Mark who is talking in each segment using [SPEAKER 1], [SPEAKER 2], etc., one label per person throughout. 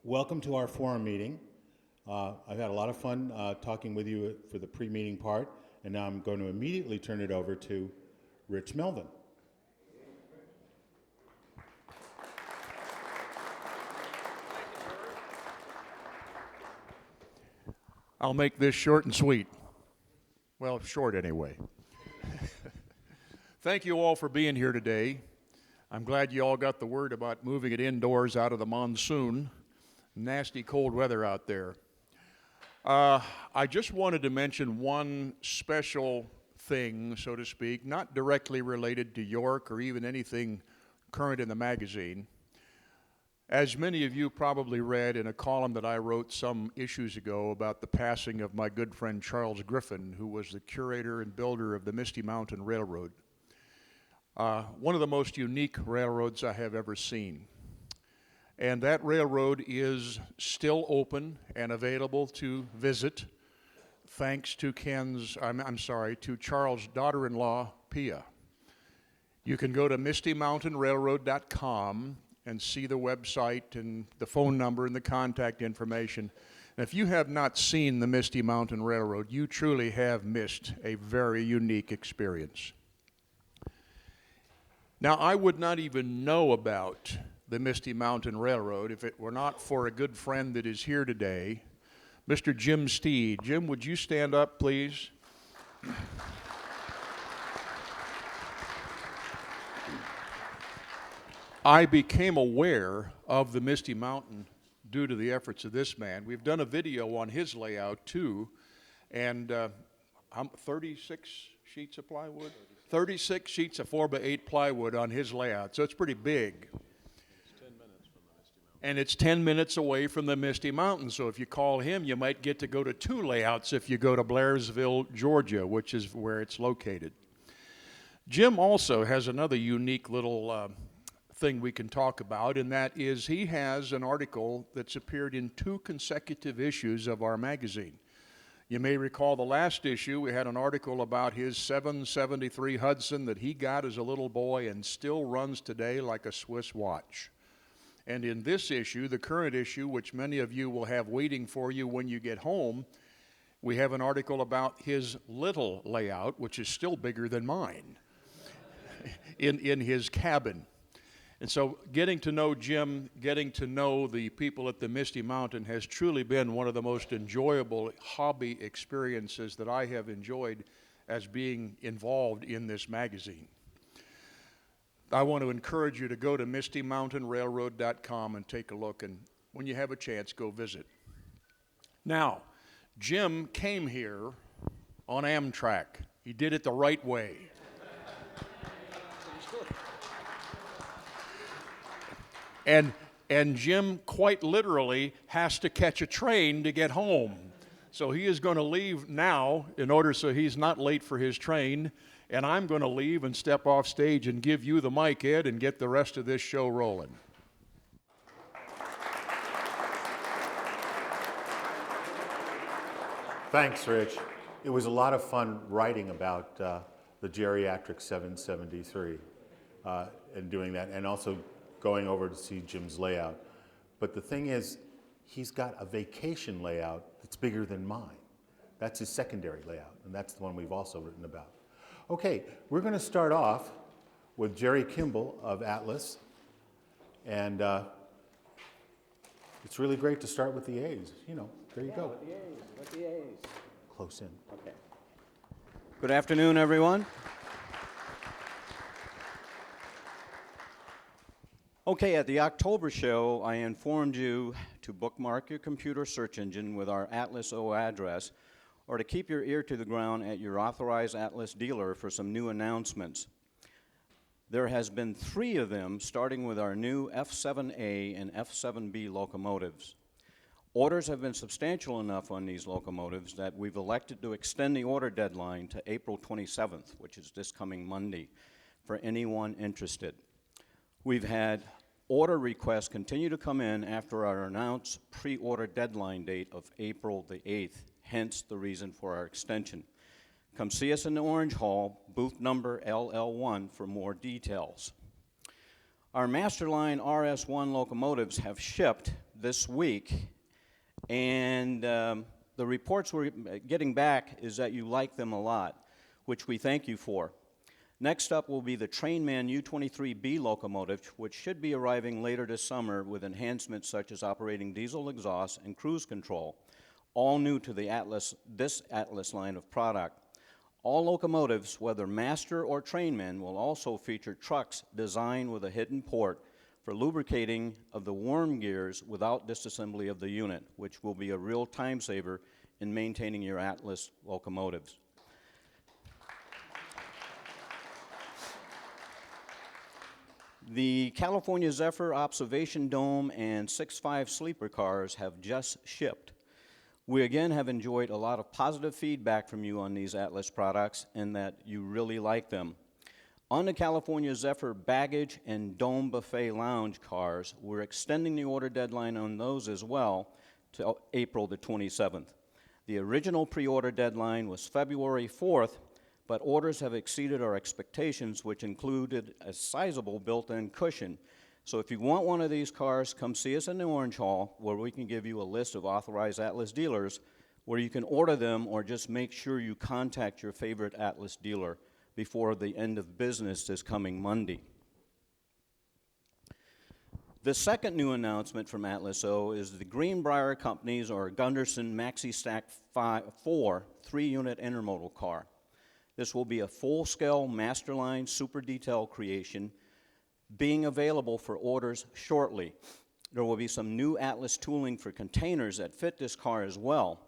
[SPEAKER 1] welcome to our forum meeting. I've had a lot of fun talking with you for the pre-meeting part, and now I'm going to immediately turn it over to Rich Melvin.
[SPEAKER 2] I'll make this short and sweet. Well, short anyway. Thank you all for being here today. I'm glad you all got the word about moving it indoors out of the monsoon. Nasty cold weather out there. I just wanted to mention one special thing, so to speak, not directly related to York or even anything current in the magazine. As many of you probably read in a column that I wrote some issues ago about the passing of my good friend Charles Griffin, who was the curator and builder of the Misty Mountain Railroad. One of the most unique railroads I have ever seen. And that railroad is still open and available to visit, thanks to to Charles' daughter-in-law, Pia. You can go to mistymountainrailroad.com and see the website and the phone number and the contact information. And if you have not seen the Misty Mountain Railroad, you truly have missed a very unique experience. Now, I would not even know about the Misty Mountain Railroad if it were not for a good friend that is here today, Mr. Jim Steed. Jim, would you stand up, please? I became aware of the Misty Mountain due to the efforts of this man. We've done a video on his layout too, and 36 sheets of plywood? 36 sheets of 4x8 plywood on his layout, so it's pretty big. And it's 10 minutes away from the Misty Mountain, so if you call him, you might get to go to 2 layouts if you go to Blairsville, Georgia, which is where it's located. Jim also has another unique little thing we can talk about, and that is he has an article that's appeared in 2 consecutive issues of our magazine. You may recall the last issue, we had an article about his 773 Hudson that he got as a little boy and still runs today like a Swiss watch. And in this issue, the current issue, which many of you will have waiting for you when you get home, we have an article about his little layout, which is still bigger than mine, in his cabin. And so getting to know Jim, getting to know the people at the Misty Mountain has truly been one of the most enjoyable hobby experiences that I have enjoyed as being involved in this magazine. I want to encourage you to go to mistymountainrailroad.com and take a look, and when you have a chance, go visit. Now, Jim came here on Amtrak. He did it the right way. And Jim quite literally has to catch a train to get home. So he is going to leave now in order so he's not late for his train. And I'm going to leave and step off stage and give you the mic, Ed, and get the rest of this show rolling.
[SPEAKER 1] Thanks, Rich. It was a lot of fun writing about the geriatric 773 and doing that, and also going over to see Jim's layout. But the thing is, he's got a vacation layout that's bigger than mine. That's his secondary layout, and that's the one we've also written about. Okay, we're going to start off with Jerry Kimball of Atlas, and it's really great to start with the A's. You know, there you go.
[SPEAKER 3] With the A's.
[SPEAKER 1] Close in.
[SPEAKER 3] Okay. Good afternoon, everyone. Okay, at the October show, I informed you to bookmark your computer search engine with our Atlas O address, or to keep your ear to the ground at your authorized Atlas dealer for some new announcements. There has been 3 of them, starting with our new F7A and F7B locomotives. Orders have been substantial enough on these locomotives that we've elected to extend the order deadline to April 27th, which is this coming Monday, for anyone interested. We've had order requests continue to come in after our announced pre-order deadline date of April the 8th, hence the reason for our extension. Come see us in the Orange Hall, booth number LL1 for more details. Our Masterline RS1 locomotives have shipped this week, and the reports we're getting back is that you like them a lot, which we thank you for. Next up will be the Trainman U-23B locomotive, which should be arriving later this summer with enhancements such as operating diesel exhaust and cruise control, all new to the this Atlas line of product. All locomotives, whether master or trainmen, will also feature trucks designed with a hidden port for lubricating of the worm gears without disassembly of the unit, which will be a real time saver in maintaining your Atlas locomotives. The California Zephyr Observation Dome and 6.5 sleeper cars have just shipped. We again have enjoyed a lot of positive feedback from you on these Atlas products and that you really like them. On the California Zephyr baggage and Dome Buffet Lounge cars, we're extending the order deadline on those as well to April the 27th. The original pre-order deadline was February 4th, but orders have exceeded our expectations, which included a sizable built-in cushion. So if you want one of these cars, come see us in the Orange Hall, where we can give you a list of authorized Atlas dealers where you can order them, or just make sure you contact your favorite Atlas dealer before the end of business this coming Monday. The second new announcement from Atlas O is the Greenbrier Company's or Gunderson Maxi Stack 4 3-unit intermodal car. This will be a full-scale Masterline super detail creation being available for orders shortly. There will be some new Atlas tooling for containers that fit this car as well.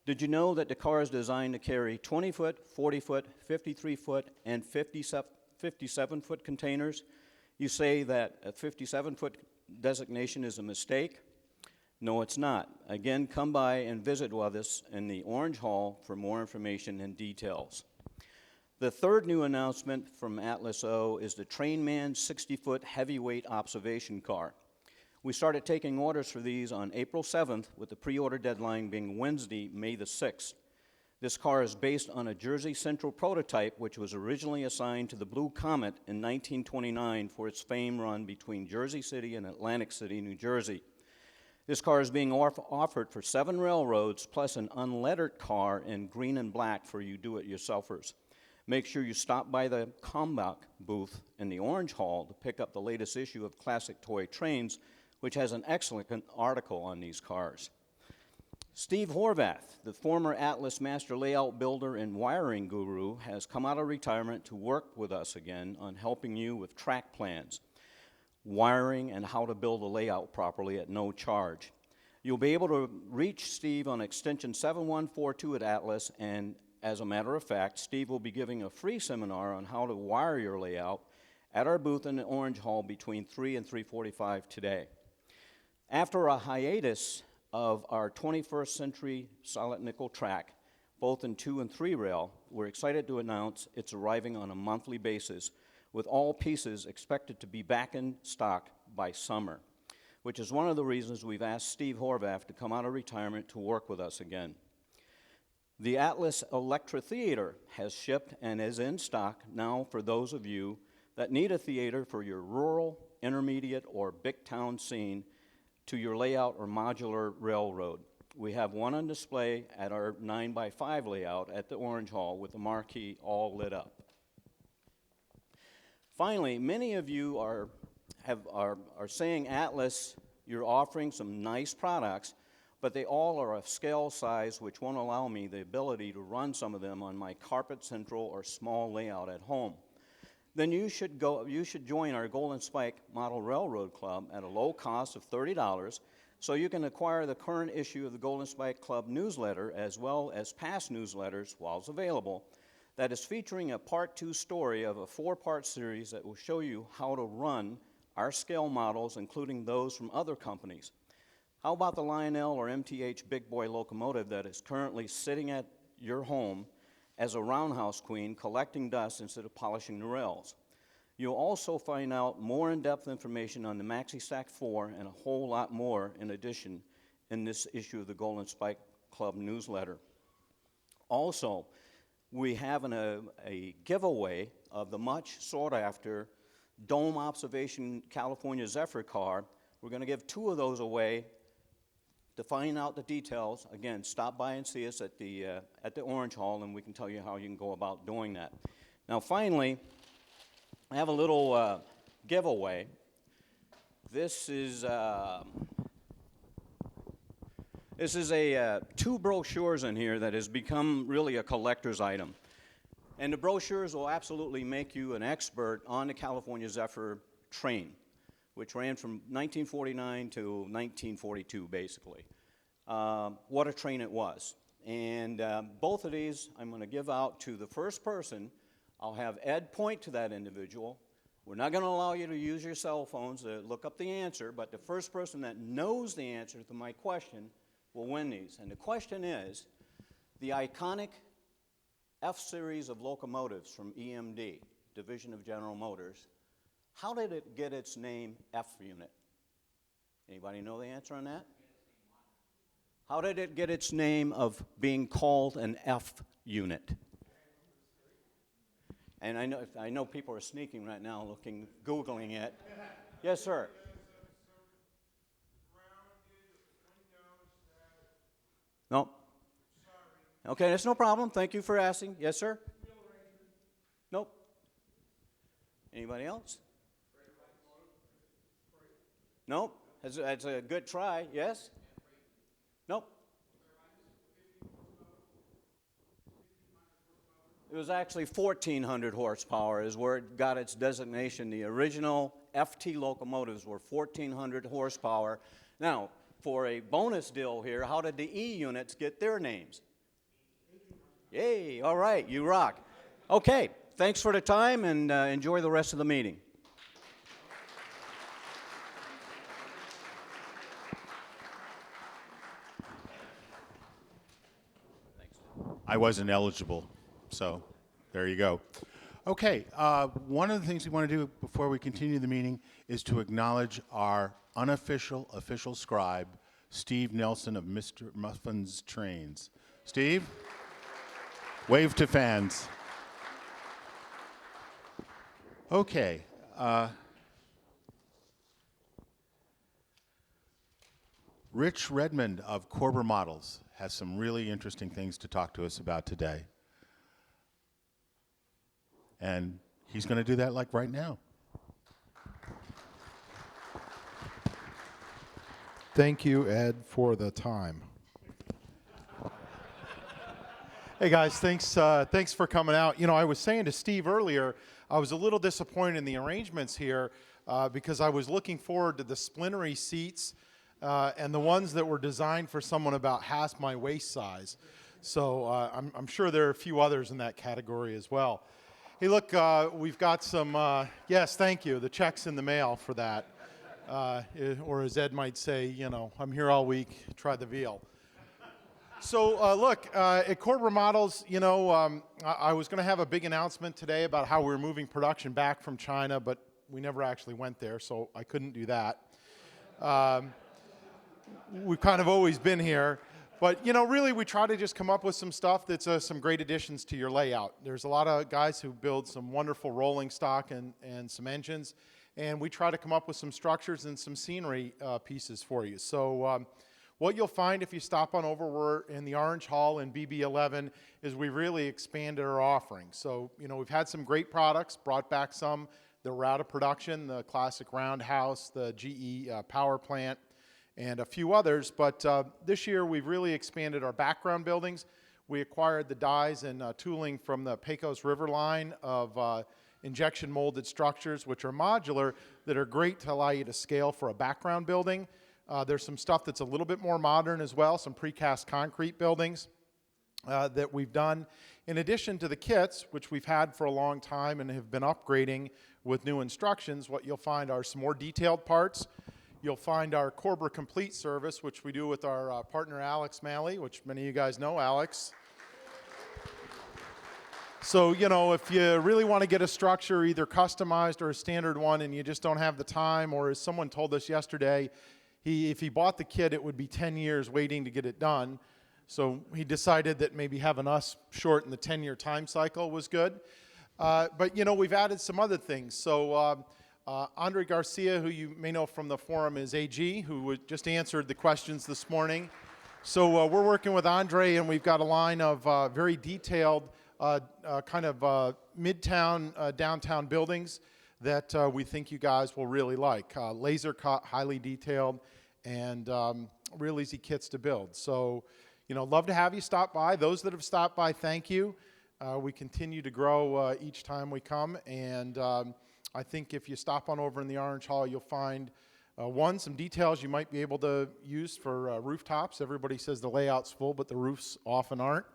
[SPEAKER 3] Did you know that the car is designed to carry 20-foot, 40-foot, 53-foot, and 57-foot containers? You say that a 57-foot designation is a mistake? No, it's not. Again, come by and visit with us in the Orange Hall for more information and details. The third new announcement from Atlas O is the Trainman 60-foot heavyweight observation car. We started taking orders for these on April 7th, with the pre-order deadline being Wednesday, May the 6th. This car is based on a Jersey Central prototype, which was originally assigned to the Blue Comet in 1929 for its fame run between Jersey City and Atlantic City, New Jersey. This car is being offered for 7 railroads, plus an unlettered car in green and black for you do-it-yourselfers. Make sure you stop by the Combach booth in the Orange Hall to pick up the latest issue of Classic Toy Trains, which has an excellent article on these cars. Steve Horvath, the former Atlas master layout builder and wiring guru, has come out of retirement to work with us again on helping you with track plans, wiring, and how to build a layout properly at no charge. You'll be able to reach Steve on extension 7142 at Atlas, and as a matter of fact, Steve will be giving a free seminar on how to wire your layout at our booth in the Orange Hall between 3 and 3:45 today. After a hiatus of our 21st century solid nickel track, both in 2 and 3 rail, we're excited to announce it's arriving on a monthly basis, with all pieces expected to be back in stock by summer, which is one of the reasons we've asked Steve Horvath to come out of retirement to work with us again. The Atlas Electra Theater has shipped and is in stock now for those of you that need a theater for your rural, intermediate, or big town scene to your layout or modular railroad. We have one on display at our 9x5 layout at the Orange Hall with the marquee all lit up. Finally, many of you are saying, Atlas, you're offering some nice products, but they all are of scale size, which won't allow me the ability to run some of them on my Carpet Central or small layout at home. Then you should join our Golden Spike Model Railroad Club at a low cost of $30, so you can acquire the current issue of the Golden Spike Club newsletter, as well as past newsletters while it's available, that is featuring a part 2 story of a 4-part series that will show you how to run our scale models, including those from other companies. How about the Lionel or MTH Big Boy locomotive that is currently sitting at your home as a roundhouse queen, collecting dust instead of polishing the rails? You'll also find out more in-depth information on the Maxi Stack 4 and a whole lot more in addition in this issue of the Golden Spike Club newsletter. Also, we have a giveaway of the much sought-after Dome Observation California Zephyr car We're going to give 2 of those away. To find out the details, again, stop by and see us at the Orange Hall, and we can tell you how you can go about doing that. Now, finally, I have a little giveaway. This is a 2 brochures in here that has become really a collector's item. And the brochures will absolutely make you an expert on the California Zephyr train, which ran from 1949 to 1942, basically. What a train it was. And both of these I'm going to give out to the first person. I'll have Ed point to that individual. We're not going to allow you to use your cell phones to look up the answer, but the first person that knows the answer to my question will win these. And the question is, the iconic F-series of locomotives from EMD, Division of General Motors, how did it get its name F unit? Anybody know the answer on that? How did it get its name of being called an F unit? And I know people are sneaking right now, Googling it. Yes, sir. No. Okay, that's no problem. Thank you for asking. Yes, sir. Nope. Anybody else? Nope. That's a good try. Yes? Nope. It was actually 1,400 horsepower is where it got its designation. The original FT locomotives were 1,400 horsepower. Now, for a bonus deal here, how did the E units get their names? Yay, all right, you rock. Okay, thanks for the time, and enjoy the rest of the meeting.
[SPEAKER 1] I wasn't eligible, so there you go. Okay, one of the things we want to do before we continue the meeting is to acknowledge our unofficial official scribe, Steve Nelson of Mr. Muffin's Trains. Steve, wave to fans. Okay. Rich Redmond of Corber Models has some really interesting things to talk to us about today. And he's going to do that like right now.
[SPEAKER 4] Thank you, Ed, for the time. Hey guys, thanks for coming out. You know, I was saying to Steve earlier, I was a little disappointed in the arrangements here because I was looking forward to the splintery seats and the ones that were designed for someone about half my waist size. So I'm sure there are a few others in that category as well. Hey, look, we've got some, yes, thank you, the check's in the mail for that. Or as Ed might say, you know, I'm here all week, try the veal. So look, at Corber Models, you know, I was going to have a big announcement today about how we're moving production back from China, but we never actually went there, so I couldn't do that. We've kind of always been here. But, you know, really we try to just come up with some stuff that's some great additions to your layout. There's a lot of guys who build some wonderful rolling stock and some engines, and we try to come up with some structures and some scenery pieces for you. So what you'll find if you stop on over, we're in the Orange Hall in BB11, is we really expanded our offering. So, you know, we've had some great products, brought back some that were out of production, the classic Roundhouse, the GE power plant, and a few others, but this year we've really expanded our background buildings. We acquired the dies and tooling from the Pecos River line of injection molded structures, which are modular, that are great to allow you to scale for a background building. There's some stuff that's a little bit more modern as well, some precast concrete buildings that we've done. In addition to the kits, which we've had for a long time and have been upgrading with new instructions, what you'll find are some more detailed parts. You'll find our Corber Complete service, which we do with our partner Alex Malley, which many of you guys know Alex. So, you know, if you really want to get a structure either customized or a standard one and you just don't have the time, or as someone told us yesterday, if he bought the kit, it would be 10 years waiting to get it done. So he decided that maybe having us shorten the 10-year time cycle was good. But, you know, we've added some other things. So Andre Garcia, who you may know from the forum, is AG, who just answered the questions this morning. So we're working with Andre, and we've got a line of very detailed kind of midtown, downtown buildings that we think you guys will really like. Laser cut, highly detailed, and real easy kits to build. So, love to have you stop by. Those that have stopped by, thank you. We continue to grow each time we come, and I think if you stop on over in the Orange Hall, you'll find, some details you might be able to use for rooftops. Everybody says the layout's full, but the roofs often aren't.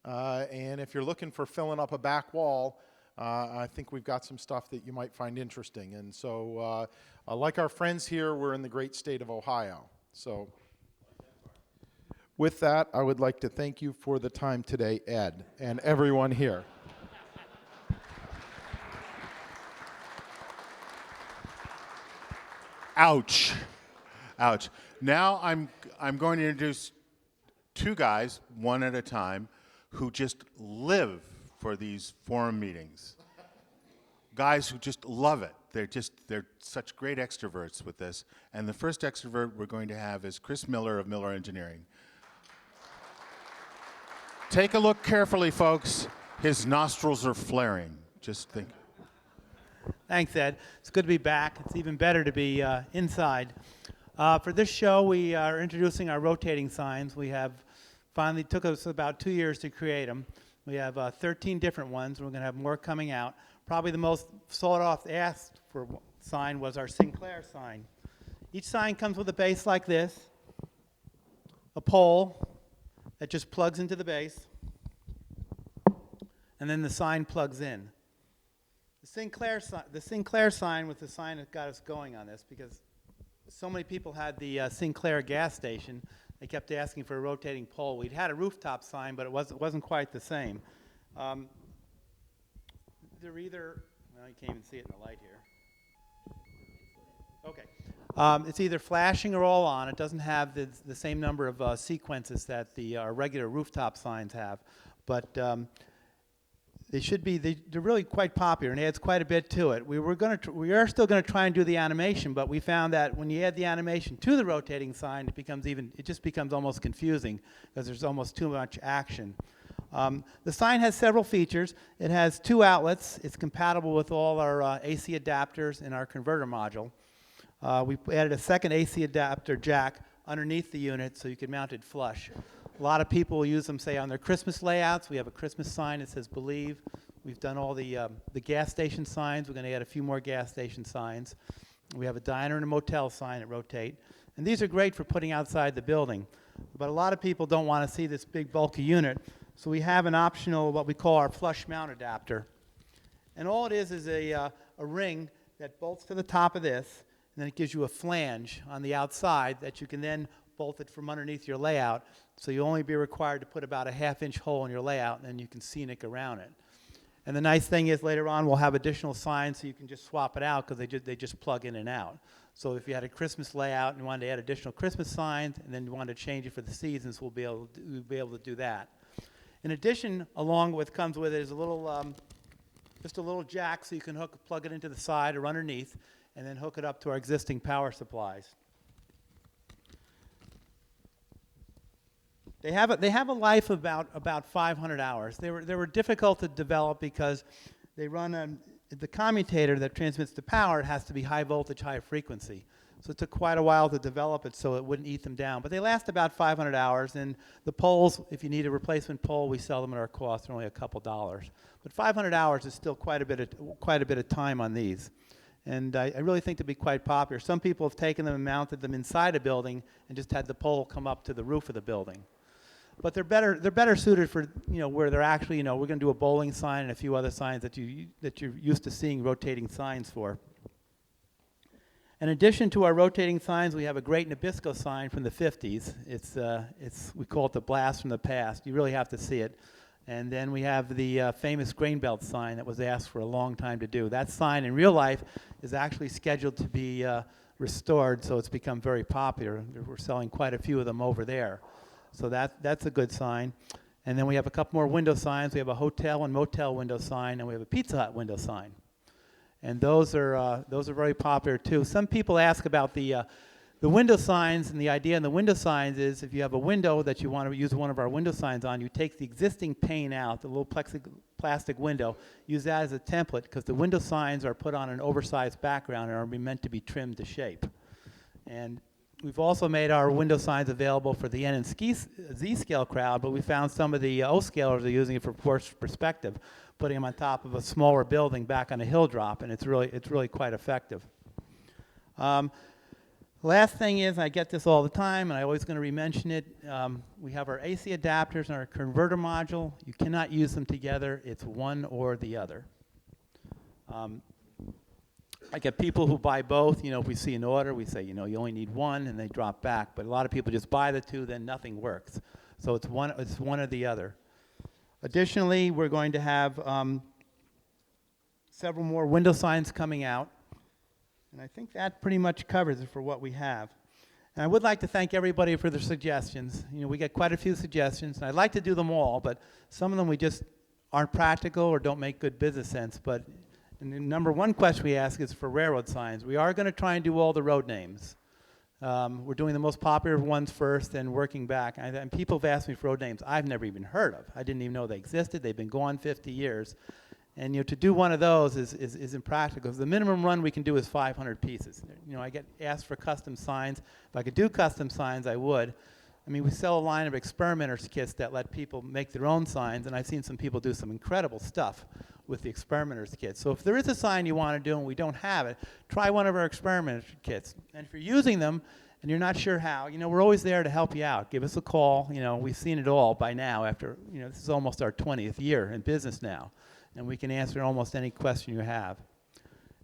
[SPEAKER 4] And if you're looking for filling up a back wall, I think we've got some stuff that you might find interesting. And so, like our friends here, we're in the great state of Ohio. So, with that, I would like to thank you for the time today, Ed, and everyone here.
[SPEAKER 1] Ouch. Ouch. Now I'm going to introduce two guys, one at a time, who just live for these forum meetings. Guys who just love it. They're such great extroverts with this. And the first extrovert we're going to have is Chris Miller of Miller Engineering. Take a look carefully, folks. His nostrils are flaring. Just think.
[SPEAKER 5] Thanks, Ed. It's good to be back. It's even better to be inside. For this show, we are introducing our rotating signs. We have finally took us about 2 years to create them. We have 13 different ones. We're going to have more coming out. Probably the most sought-after asked for sign was our Sinclair sign. Each sign comes with a base like this, a pole that just plugs into the base, and then the sign plugs in. The Sinclair sign was the sign that got us going on this because so many people had the Sinclair gas station. They kept asking for a rotating pole. We'd had a rooftop sign, but it wasn't quite the same. They're either, well, you can't even see it in the light here. Okay. It's either flashing or all on. It doesn't have the same number of sequences that the regular rooftop signs have. But they're really quite popular, and it adds quite a bit to it. We are still going to try and do the animation, but we found that when you add the animation to the rotating sign, it just becomes almost confusing because there's almost too much action. The sign has several features. It has 2 outlets. It's compatible with all our AC adapters in our converter module. We added a second AC adapter jack underneath the unit so you can mount it flush. A lot of people use them, say, on their Christmas layouts. We have a Christmas sign that says Believe. We've done all the gas station signs. We're going to add a few more gas station signs. We have a diner and a motel sign that rotate. And these are great for putting outside the building. But a lot of people don't want to see this big, bulky unit. So we have an optional, what we call our flush mount adapter. And all it is a ring that bolts to the top of this, and then it gives you a flange on the outside that you can then bolt it from underneath your layout. So you'll only be required to put about a 1/2-inch hole in your layout, and then you can scenic around it. And the nice thing is later on we'll have additional signs so you can just swap it out because they just plug in and out. So if you had a Christmas layout and wanted to add additional Christmas signs and then you wanted to change it for the seasons, we'll be able to do that. In addition, along with comes with it is a little, just a little jack so you can plug it into the side or underneath and then hook it up to our existing power supplies. They have a life of about 500 hours. They were difficult to develop because they run the commutator that transmits the power. It has to be high voltage, high frequency. So it took quite a while to develop it so it wouldn't eat them down. But they last about 500 hours. And the poles, if you need a replacement pole, we sell them at our cost. They're only a couple dollars. But 500 hours is still quite a bit of time on these. And I really think they'll be quite popular. Some people have taken them and mounted them inside a building and just had the pole come up to the roof of the building. But they're better suited for where they're actually we're going to do a bowling sign and a few other signs that you're used to seeing rotating signs for. In addition to our rotating signs, we have a great Nabisco sign from the 50s. We call it the blast from the past. You really have to see it. And then we have the famous grain belt sign that was asked for a long time to do. That sign in real life is actually scheduled to be restored, so it's become very popular. We're selling quite a few of them over there. So that's a good sign. And then we have a couple more window signs. We have a hotel and motel window sign, and we have a Pizza Hut window sign. and those are very popular too. Some people ask about the window signs, and the idea in the window signs is if you have a window that you want to use one of our window signs on, you take the existing pane out, the little plastic window, use that as a template, because the window signs are put on an oversized background and are meant to be trimmed to shape. And we've also made our window signs available for the N and Z-scale crowd, but we found some of the O-scalers are using it for forced perspective, putting them on top of a smaller building back on a hill drop, and it's really quite effective. Last thing is, I get this all the time, and I'm always going to re-mention it, we have our AC adapters and our converter module. You cannot use them together. It's one or the other. I get people who buy both. If we see an order, we say, you only need one, and they drop back. But a lot of people just buy the two, then nothing works. So it's one or the other. Additionally, we're going to have several more window signs coming out. And I think that pretty much covers it for what we have. And I would like to thank everybody for their suggestions. We get quite a few suggestions, and I'd like to do them all, but some of them we just aren't practical or don't make good business sense. But and the number one question we ask is for railroad signs. We are going to try and do all the road names. We're doing the most popular ones first and working back. And people have asked me for road names I've never even heard of. I didn't even know they existed. They've been gone 50 years. And to do one of those is impractical. The minimum run we can do is 500 pieces. I get asked for custom signs. If I could do custom signs, I would. We sell a line of experimenters kits that let people make their own signs, and I've seen some people do some incredible stuff with the experimenters kits. So if there is a sign you want to do and we don't have it, try one of our experimenter kits. And if you're using them and you're not sure how, we're always there to help you out. Give us a call. We've seen it all by now after, this is almost our 20th year in business now. And we can answer almost any question you have.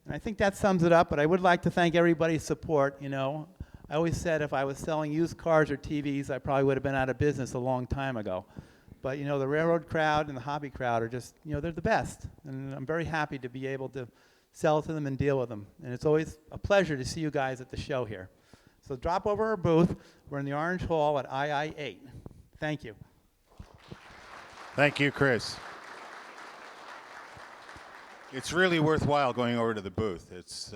[SPEAKER 5] And I think that sums it up, but I would like to thank everybody's support. I always said if I was selling used cars or TVs, I probably would have been out of business a long time ago. But, the railroad crowd and the hobby crowd are just, they're the best. And I'm very happy to be able to sell to them and deal with them. And it's always a pleasure to see you guys at the show here. So drop over our booth. We're in the Orange Hall at II-8. Thank you.
[SPEAKER 1] Thank you, Chris. It's really worthwhile going over to the booth. It's,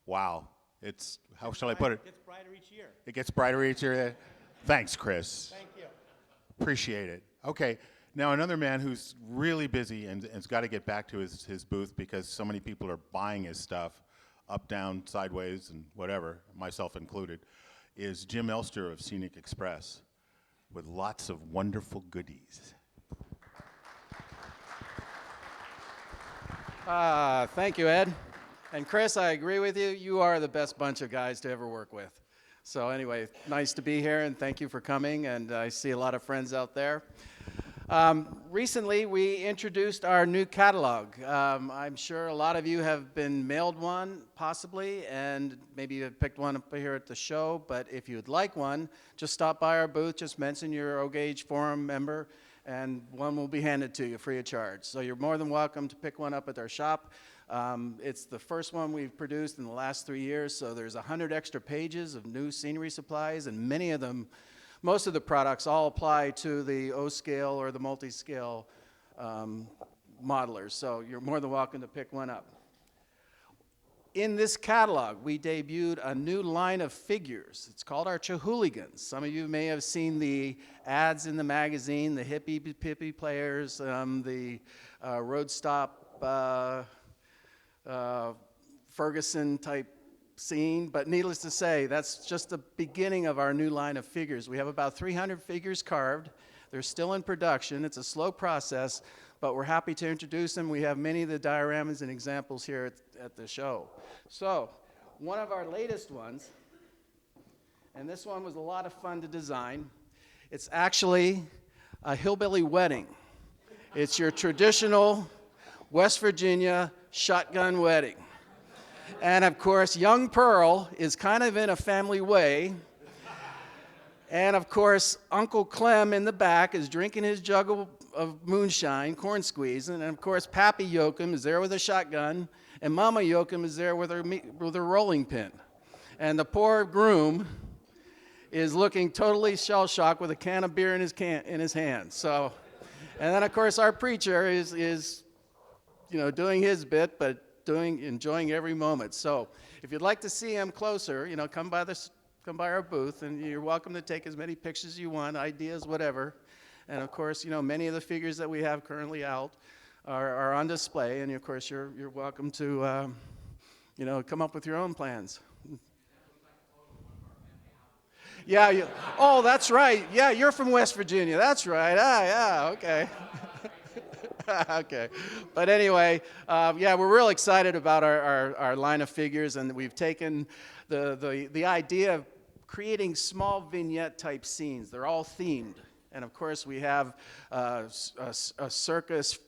[SPEAKER 1] wow. It's, how shall I put it?
[SPEAKER 5] It gets brighter each year.
[SPEAKER 1] It gets brighter each year. Thanks, Chris.
[SPEAKER 5] Thank you.
[SPEAKER 1] Appreciate it. Okay, now another man who's really busy and has got to get back to his booth because so many people are buying his stuff, up, down, sideways, and whatever, myself included, is Jim Elster of Scenic Express with lots of wonderful goodies.
[SPEAKER 6] Thank you, Ed. And Chris, I agree with you. You are the best bunch of guys to ever work with. So anyway, nice to be here, and thank you for coming. And I see a lot of friends out there. Recently, we introduced our new catalog. I'm sure a lot of you have been mailed one, possibly, and maybe you've picked one up here at the show. But if you'd like one, just stop by our booth. Just mention you're O-Gauge Forum member, and one will be handed to you free of charge. So you're more than welcome to pick one up at our shop. It's the first one we've produced in the last 3 years, so there's 100 extra pages of new scenery supplies, and many of them, most of the products all apply to the O-scale or the multi-scale modelers, so you're more than welcome to pick one up. In this catalog, we debuted a new line of figures. It's called our Chahooligans. Some of you may have seen the ads in the magazine, the hippie players, the road stop Ferguson type scene, but needless to say, that's just the beginning of our new line of figures. We have about 300 figures carved. They're still in production. It's a slow process, but we're happy to introduce them. We have many of the dioramas and examples here at the show. So, one of our latest ones, and this one was a lot of fun to design. It's actually a hillbilly wedding. It's your traditional West Virginia shotgun wedding. And of course, young Pearl is kind of in a family way. And of course, Uncle Clem in the back is drinking his jug of moonshine, corn squeezing. And of course, Pappy Yoakum is there with a shotgun. And Mama Yoakum is there with her rolling pin. And the poor groom is looking totally shell-shocked with a can of beer in his hand. And then of course, our preacher is doing his bit, but enjoying every moment. So if you'd like to see him closer, come by our booth, and you're welcome to take as many pictures as you want, ideas, whatever. And of course, many of the figures that we have currently out are on display, and of course, you're welcome to come up with your own plans. Yeah. Oh, that's right. Yeah, you're from West Virginia. That's right. Yeah. Okay. Okay. But anyway, we're real excited about our line of figures, and we've taken the idea of creating small vignette type scenes. They're all themed. And of course, we have a circus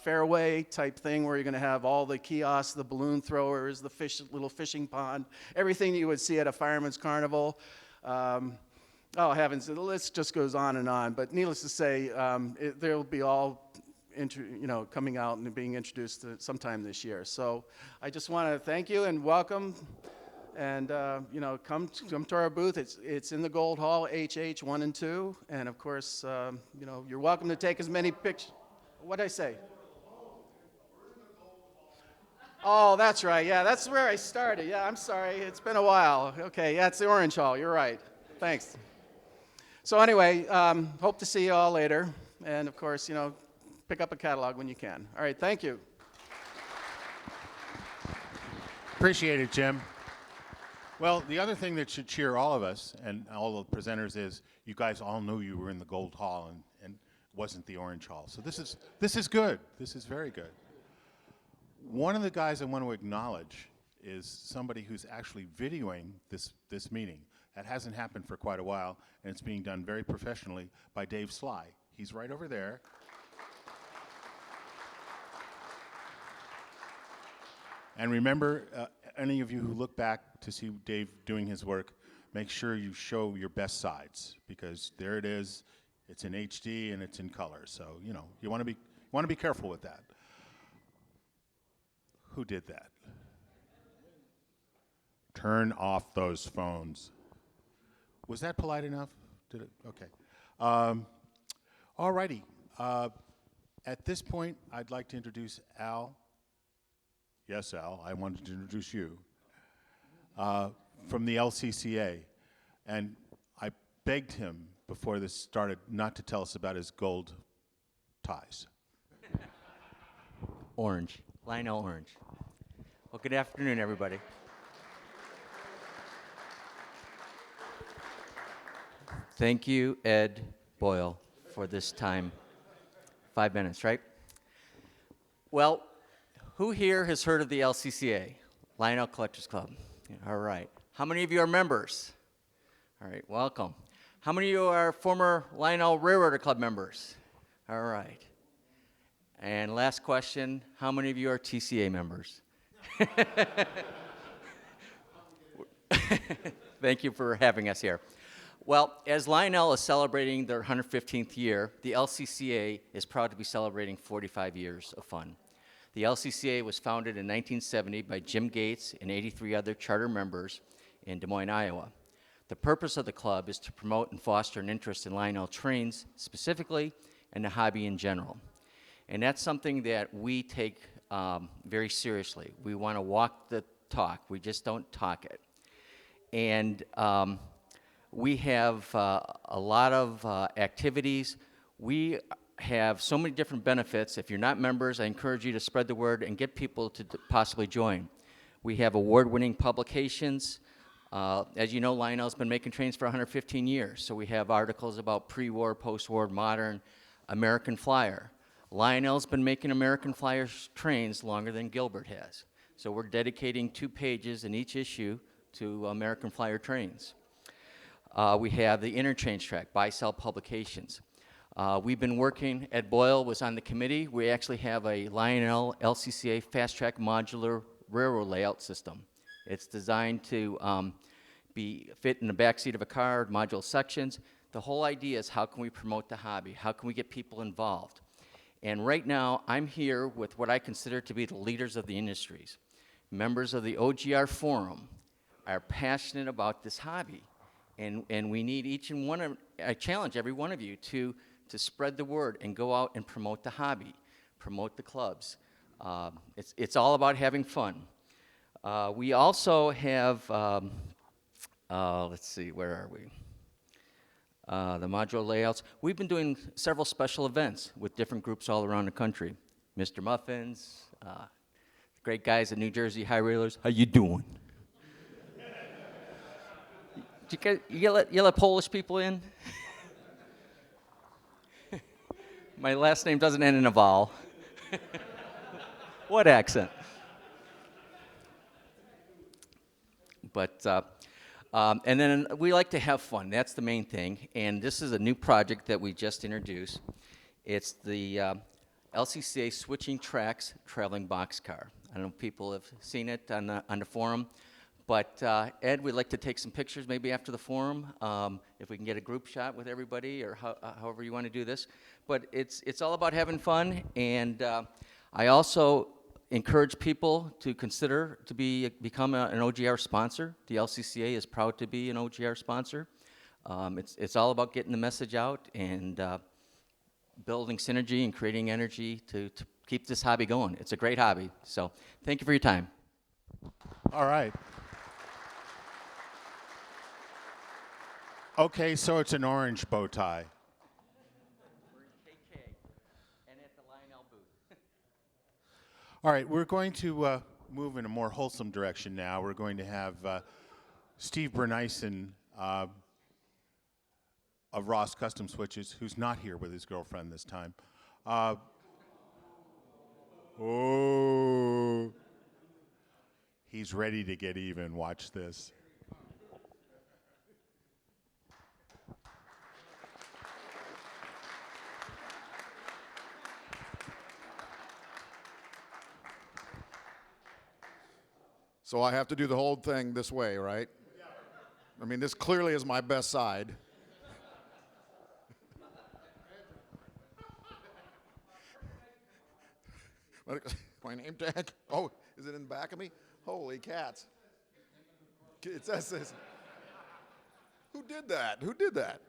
[SPEAKER 6] fairway type thing where you're going to have all the kiosks, the balloon throwers, the little fishing pond, everything that you would see at a fireman's carnival. Oh heavens, the list just goes on and on. But needless to say, they'll be all coming out and being introduced sometime this year. So I just want to thank you and welcome. And come to our booth. It's in the Gold Hall, HH 1 and 2. And of course, you're welcome to take as many pictures. What'd I say? Oh, that's right. Yeah, that's where I started. Yeah, I'm sorry. It's been a while. Okay, yeah, it's the Orange Hall. You're right. Thanks. So anyway, hope to see you all later. And of course, pick up a catalog when you can. All right, thank you.
[SPEAKER 1] Appreciate it, Jim. Well, the other thing that should cheer all of us and all the presenters is you guys all knew you were in the Gold Hall and wasn't the Orange Hall. So this is good. This is very good. One of the guys I want to acknowledge is somebody who's actually videoing this meeting. That hasn't happened for quite a while, and it's being done very professionally by Dave Sly. He's right over there. And remember, any of you who look back to see Dave doing his work, make sure you show your best sides, because there it is. It's in HD and it's in color. So you want to be careful with that. Who did that? Turn off those phones. Was that polite enough? Did it? Okay. All righty. At this point, I'd like to introduce Al. Yes, Al, I wanted to introduce you, from the LCCA. And I begged him before this started not to tell us about his gold ties.
[SPEAKER 7] Orange, Lionel Orange. Well, good afternoon, everybody. Thank you, Ed Boyle, for this time. 5 minutes, right? Well, who here has heard of the LCCA, Lionel Collectors Club? Yeah, all right. How many of you are members? All right, welcome. How many of you are former Lionel Railroader Club members? All right. And last question, how many of you are TCA members? Thank you for having us here. Well, as Lionel is celebrating their 115th year, the LCCA is proud to be celebrating 45 years of fun. The LCCA was founded in 1970 by Jim Gates and 83 other charter members in Des Moines, Iowa. The purpose of the club is to promote and foster an interest in Lionel trains specifically and the hobby in general. And that's something that we take very seriously. We want to walk the talk. We just don't talk it. And we have a lot of activities. We have so many different benefits. If you're not members, I encourage you to spread the word and get people to possibly join. We have award-winning publications. As you know, Lionel's been making trains for 115 years, so we have articles about pre-war, post-war, modern, American Flyer. Lionel's been making American Flyer trains longer than Gilbert has, so we're dedicating 2 pages in each issue to American Flyer trains. We have the interchange track, buy-sell publications. We've been working, Ed Boyle was on the committee. We actually have a Lionel LCCA fast-track modular railroad layout system. It's designed to fit in the back seat of a car, modular sections. The whole idea is how can we promote the hobby? How can we get people involved? And right now, I'm here with what I consider to be the leaders of the industries. Members of the OGR Forum are passionate about this hobby. And we need each and one of, I challenge every one of you to spread the word and go out and promote the hobby, promote the clubs. It's all about having fun. We also have, let's see, where are we? The modular layouts. We've been doing several special events with different groups all around the country. Mr. Muffins, great guys at New Jersey High Railers. How you doing? You let Polish people in? My last name doesn't end in a vowel. What accent? But, and then we like to have fun. That's the main thing. And this is a new project that we just introduced. It's the LCCA Switching Tracks Traveling Boxcar. I don't know if people have seen it on the forum. But Ed, we'd like to take some pictures maybe after the forum, if we can get a group shot with everybody, or however you want to do this. But it's all about having fun, and I also encourage people to consider to become an OGR sponsor. The LCCA is proud to be an OGR sponsor. It's all about getting the message out and building synergy and creating energy to keep this hobby going. It's a great hobby. So thank you for your time.
[SPEAKER 1] All right. Okay, so it's an orange bow tie.
[SPEAKER 7] We're in KK and at the Lionel booth.
[SPEAKER 1] All right, we're going to move in a more wholesome direction now. We're going to have Steve Brenneisen of Ross Custom Switches, who's not here with his girlfriend this time. Oh, he's ready to get even. Watch this.
[SPEAKER 8] So I have to do the whole thing this way, right? I mean, this clearly is my best side. My name tag? Oh, is it in the back of me? Holy cats. It says this. Who did that? Who did that?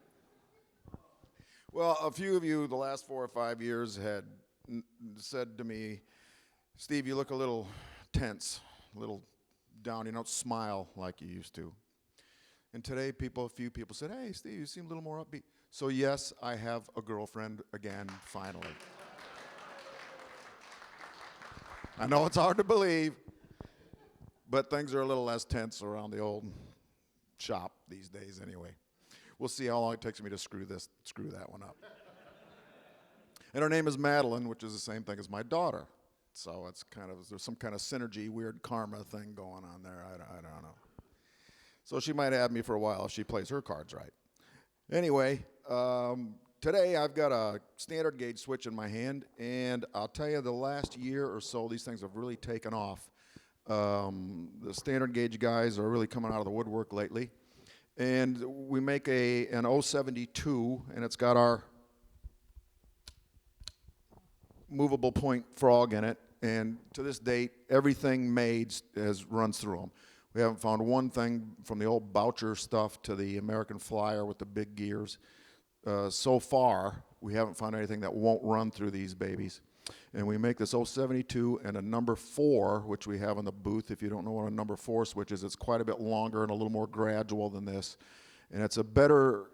[SPEAKER 8] Well, a few of you the last 4 or 5 years had said to me, Steve, you look a little tense, a little down, you don't smile like you used to. And today a few people said, hey, Steve, you seem a little more upbeat. So yes, I have a girlfriend again, finally. I know it's hard to believe, but things are a little less tense around the old shop these days anyway. We'll see how long it takes me to screw that one up. And her name is Madeline, which is the same thing as my daughter. So it's there's some kind of synergy, weird karma thing going on there. I don't know. So she might have me for a while if she plays her cards right. Anyway, today I've got a standard gauge switch in my hand, and I'll tell you the last year or so these things have really taken off. The standard gauge guys are really coming out of the woodwork lately. And we make an 072, and it's got our movable point frog in it, and to this date, everything made runs through them. We haven't found one thing from the old Boucher stuff to the American Flyer with the big gears. So far, we haven't found anything that won't run through these babies. And we make this 072 and a number 4, which we have in the booth. If you don't know what a number 4 switch is, it's quite a bit longer and a little more gradual than this. And it's a better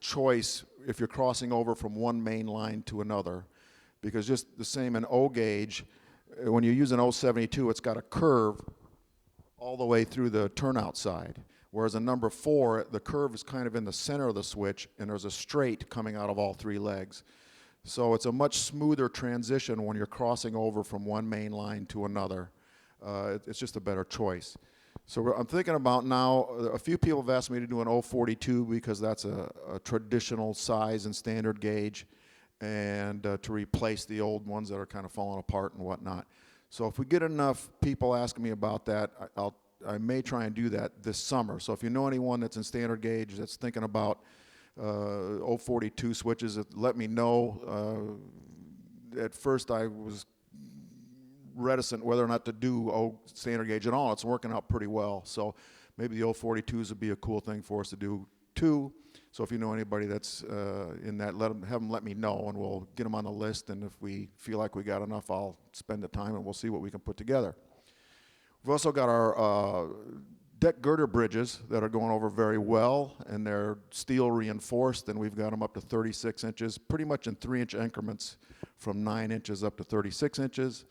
[SPEAKER 8] choice if you're crossing over from one main line to another. Because just the same in O gauge, when you use an 072, it's got a curve all the way through the turnout side. Whereas a number 4, the curve is kind of in the center of the switch, and there's a straight coming out of all 3 legs. So it's a much smoother transition when you're crossing over from one main line to another. It's just a better choice. So I'm thinking about now, a few people have asked me to do an 042 because that's a traditional size and standard gauge, and to replace the old ones that are kind of falling apart and whatnot. So if we get enough people asking me about that, I may try and do that this summer. So if you know anyone that's in standard gauge that's thinking about 042 switches, let me know. At first I was reticent whether or not to do standard gauge at all. It's working out pretty well. So maybe the 042s would be a cool thing for us to do too. So if you know anybody that's in that, have them let me know, and we'll get them on the list. And if we feel like we got enough, I'll spend the time, and we'll see what we can put together. We've also got our deck girder bridges that are going over very well, and they're steel reinforced, and we've got them up to 36 inches, pretty much in 3-inch increments from 9 inches up to 36 inches.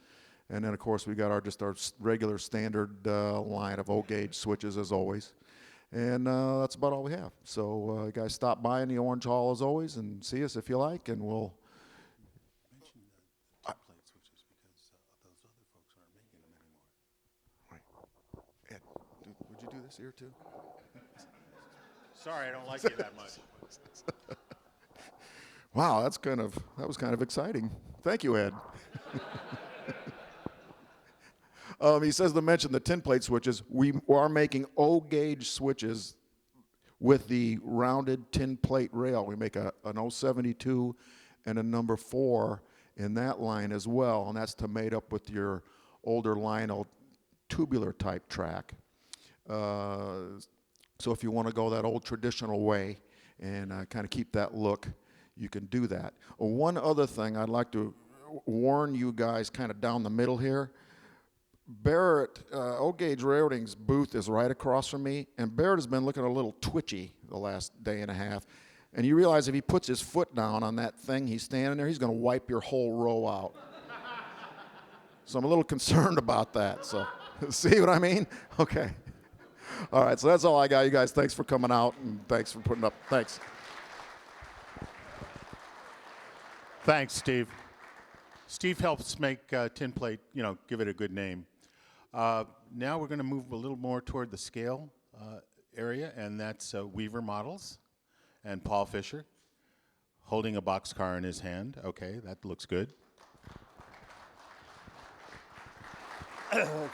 [SPEAKER 8] And then, of course, we got our regular standard line of O-gauge switches, as always. And that's about all we have. So, you guys stop by in the Orange Hall, as always, and see us if you like, and we'll...
[SPEAKER 1] Mention the template switches because those other folks aren't making them anymore.
[SPEAKER 8] Right. Ed, would you do this here, too?
[SPEAKER 1] Sorry, I don't like you that much.
[SPEAKER 8] Wow, that was kind of exciting. Thank you, Ed. He says to mention the tin plate switches. We are making O-gauge switches with the rounded tin plate rail. We make an 072 and a number 4 in that line as well, and that's to mate up with your older Lionel tubular type track. So if you want to go that old traditional way and kind of keep that look, you can do that. One other thing I'd like to warn you guys kind of down the middle here. Barrett, O-Gauge Railroading's booth is right across from me, and Barrett has been looking a little twitchy the last day and a half. And you realize if he puts his foot down on that thing he's standing there, he's going to wipe your whole row out. So I'm a little concerned about that. So see what I mean? Okay. All right, so that's all I got. You guys, thanks for coming out, and thanks for putting up. Thanks.
[SPEAKER 1] Thanks, Steve. Steve helps make tin plate, give it a good name. Now we're going to move a little more toward the scale area, and that's Weaver Models and Paul Fischer holding a boxcar in his hand. Okay, that looks good.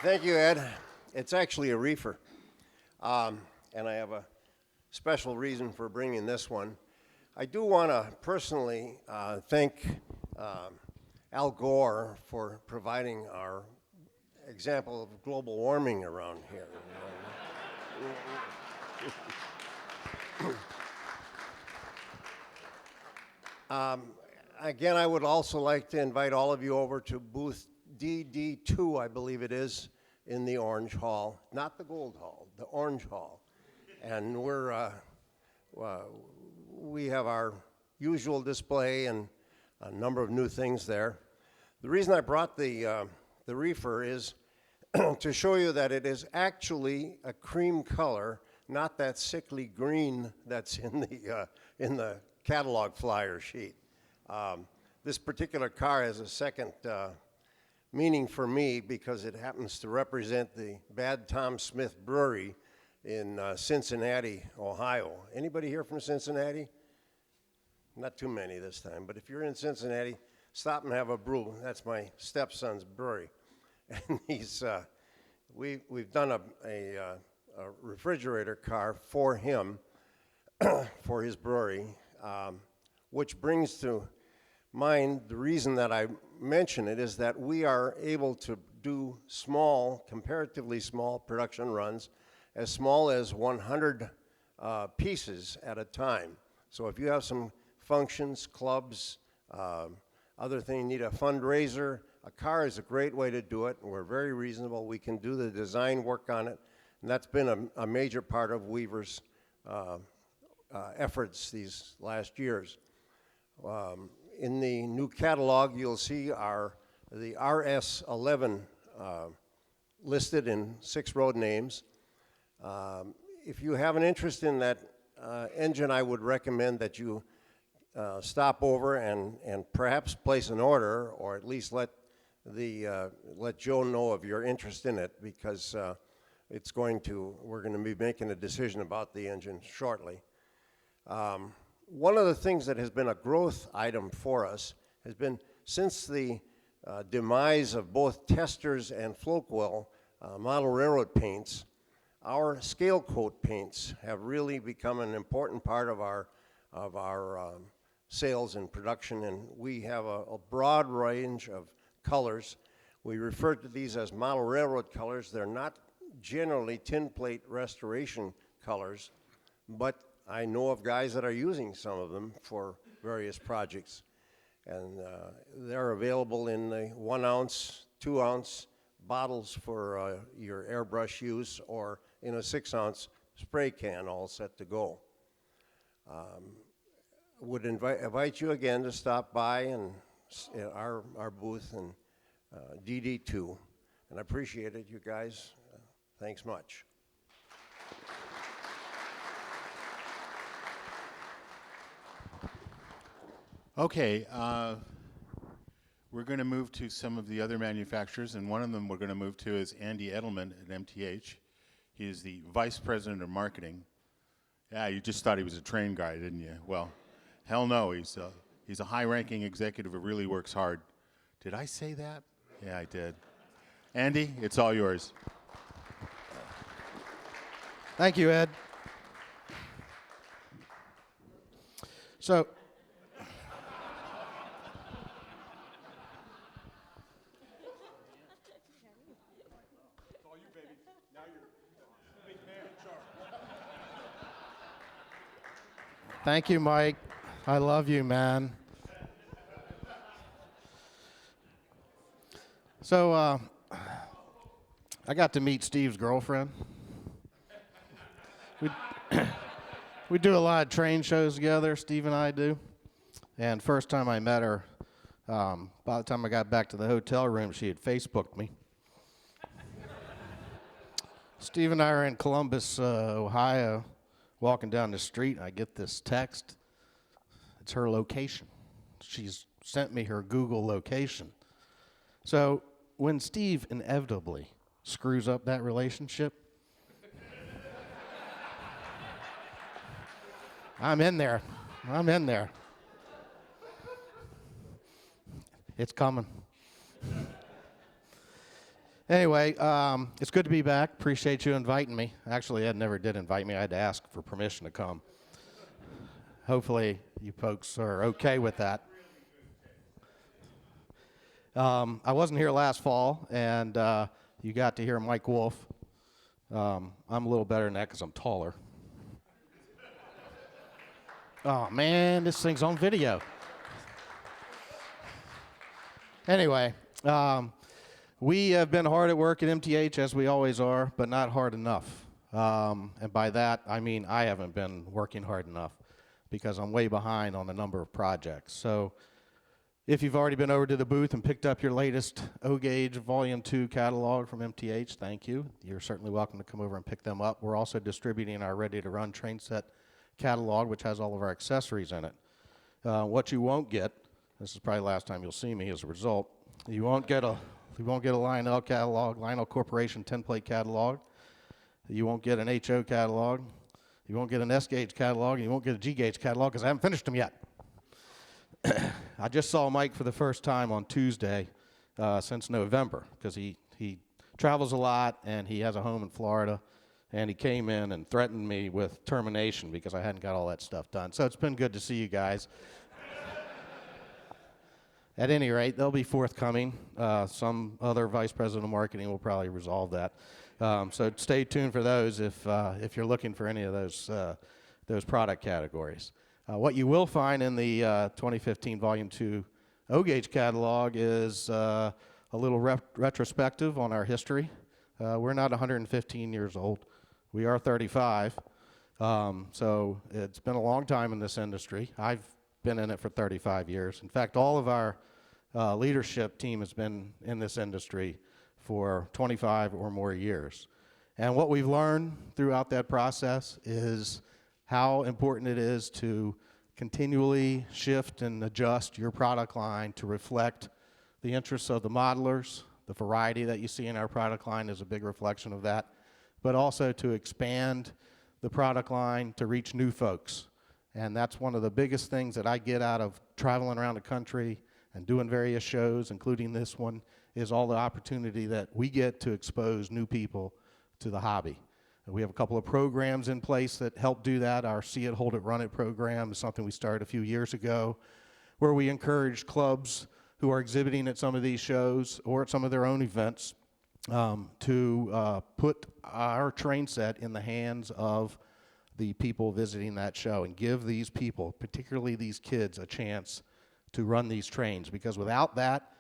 [SPEAKER 9] Thank you, Ed. It's actually a reefer, and I have a special reason for bringing this one. I do want to personally thank Al Gore for providing our example of global warming around here. Again, I would also like to invite all of you over to booth DD2, I believe it is, in the Orange Hall. Not the Gold Hall, the Orange Hall. And we have our usual display and a number of new things there. The reason I brought the reefer is to show you that it is actually a cream color, not that sickly green that's in the catalog flyer sheet. This particular car has a second meaning for me because it happens to represent the Bad Tom Smith Brewery in Cincinnati, Ohio. Anybody here from Cincinnati? Not too many this time, but if you're in Cincinnati, stop and have a brew. That's my stepson's brewery. And we've done a refrigerator car for him, for his brewery, which brings to mind the reason that I mention it is that we are able to do small, comparatively small production runs, as small as 100 pieces at a time. So if you have some functions, clubs, other thing, you need a fundraiser, a car is a great way to do it, and we're very reasonable. We can do the design work on it, and that's been a major part of Weaver's efforts these last years. In the new catalog, you'll see the RS11 listed in 6 road names. If you have an interest in that engine, I would recommend that you stop over and perhaps place an order, or at least let Joe know of your interest in it, because we're going to be making a decision about the engine shortly. One of the things that has been a growth item for us has been, since the demise of both Testers and Floatwell model railroad paints, our scale coat paints have really become an important part of our sales and production, and we have a broad range of colors. We refer to these as model railroad colors. They're not generally tin plate restoration colors, but I know of guys that are using some of them for various projects. And they're available in the 1 ounce, 2 ounce bottles for your airbrush use, or in a 6 ounce spray can all set to go. Would invite you again to stop by and our booth in DD2. And I appreciate it, you guys. Thanks much.
[SPEAKER 1] Okay, we're going to move to some of the other manufacturers, and one of them we're going to move to is Andy Edleman at MTH. He is the Vice President of Marketing. Yeah, you just thought he was a train guy, didn't you? Well, hell no, he's a high-ranking executive who really works hard. Did I say that? Yeah, I did. Andy, it's all yours.
[SPEAKER 10] Thank you, Ed. So, thank you, Mike. I love you, man. So, I got to meet Steve's girlfriend. We do a lot of train shows together, Steve and I do. And first time I met her, by the time I got back to the hotel room, she had Facebooked me. Steve and I are in Columbus, Ohio, walking down the street, and I get this text. It's her location. She's sent me her Google location. So when Steve inevitably screws up that relationship, I'm in there. It's coming. Anyway, it's good to be back. Appreciate you inviting me. Actually, Ed never did invite me. I had to ask for permission to come. Hopefully, you folks are okay with that. I wasn't here last fall, and you got to hear Mike Wolf. I'm a little better than that because I'm taller. Oh, man, this thing's on video. Anyway, we have been hard at work at MTH, as we always are, but not hard enough. And by that, I mean I haven't been working hard enough because I'm way behind on a number of projects. So if you've already been over to the booth and picked up your latest O-Gauge Volume 2 catalog from MTH, thank you. You're certainly welcome to come over and pick them up. We're also distributing our ready-to-run train set catalog, which has all of our accessories in it. What you won't get, this is probably the last time you'll see me as a result, you won't get a Lionel catalog, Lionel Corporation 10-plate catalog. You won't get an HO catalog. You won't get an S-Gauge catalog, and you won't get a G-Gauge catalog because I haven't finished them yet. I just saw Mike for the first time on Tuesday since November because he travels a lot and he has a home in Florida, and he came in and threatened me with termination because I hadn't got all that stuff done. So it's been good to see you guys. At any rate, they'll be forthcoming. Some other vice president of marketing will probably resolve that. So stay tuned for those if you're looking for any of those product categories. What you will find in the 2015 Volume 2 O-Gauge catalog is a little retrospective on our history. We're not 115 years old. We are 35. So it's been a long time in this industry. I've been in it for 35 years. In fact, all of our leadership team has been in this industry for 25 or more years. And what we've learned throughout that process is how important it is to continually shift and adjust your product line to reflect the interests of the modelers. The variety that you see in our product line is a big reflection of that, but also to expand the product line to reach new folks. And that's one of the biggest things that I get out of traveling around the country and doing various shows, including this one, is all the opportunity that we get to expose new people to the hobby. And we have a couple of programs in place that help do that. Our See It, Hold It, Run It program is something we started a few years ago, where we encourage clubs who are exhibiting at some of these shows or at some of their own events to put our train set in the hands of the people visiting that show and give these people, particularly these kids, a chance to run these trains, because without that,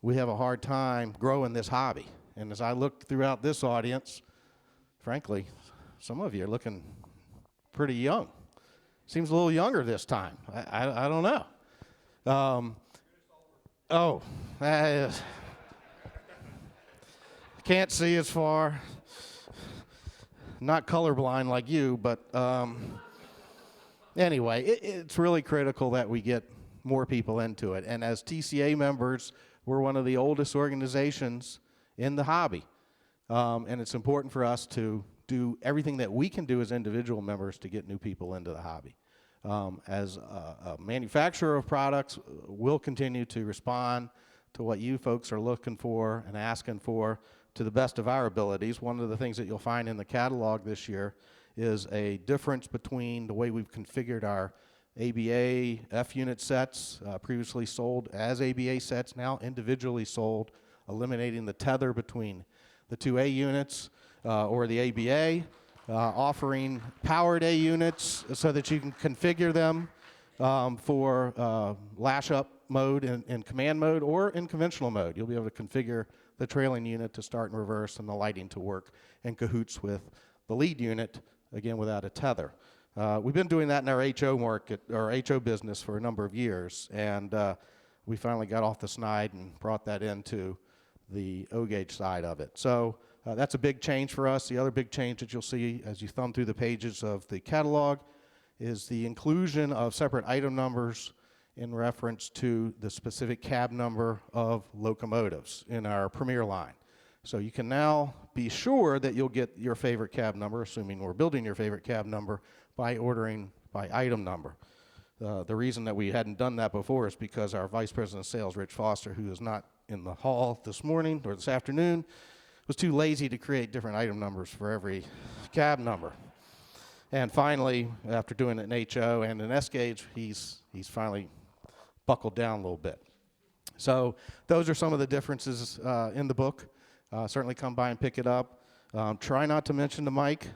[SPEAKER 10] we have a hard time growing this hobby. And as I look throughout this audience, frankly, some of you are looking pretty young. Seems a little younger this time. I don't know. Can't see as far. Not colorblind like you, but anyway, it's really critical that we get more people into it. And as TCA members, we're one of the oldest organizations in the hobby. And it's important for us to do everything that we can do as individual members to get new people into the hobby. As a manufacturer of products, we'll continue to respond to what you folks are looking for and asking for to the best of our abilities. One of the things that you'll find in the catalog this year is a difference between the way we've configured our ABA F-unit sets, previously sold as ABA sets, now individually sold, eliminating the tether between the two A units or the ABA, offering powered A units so that you can configure them for lash-up mode in command mode or in conventional mode. You'll be able to configure the trailing unit to start and reverse and the lighting to work in cahoots with the lead unit, again without a tether. We've been doing that in our HO market, or HO business, for a number of years, and we finally got off the snide and brought that into the O-gauge side of it. So that's a big change for us. The other big change that you'll see as you thumb through the pages of the catalog is the inclusion of separate item numbers in reference to the specific cab number of locomotives in our Premier line. So you can now be sure that you'll get your favorite cab number, assuming we're building your favorite cab number, by ordering by item number. The reason that we hadn't done that before is because our Vice President of Sales, Rich Foster, who is not in the hall this morning or this afternoon, was too lazy to create different item numbers for every cab number. And finally, after doing an HO and an S-gauge, he's finally buckled down a little bit. So those are some of the differences in the book. Certainly come by and pick it up. Try not to mention to Mike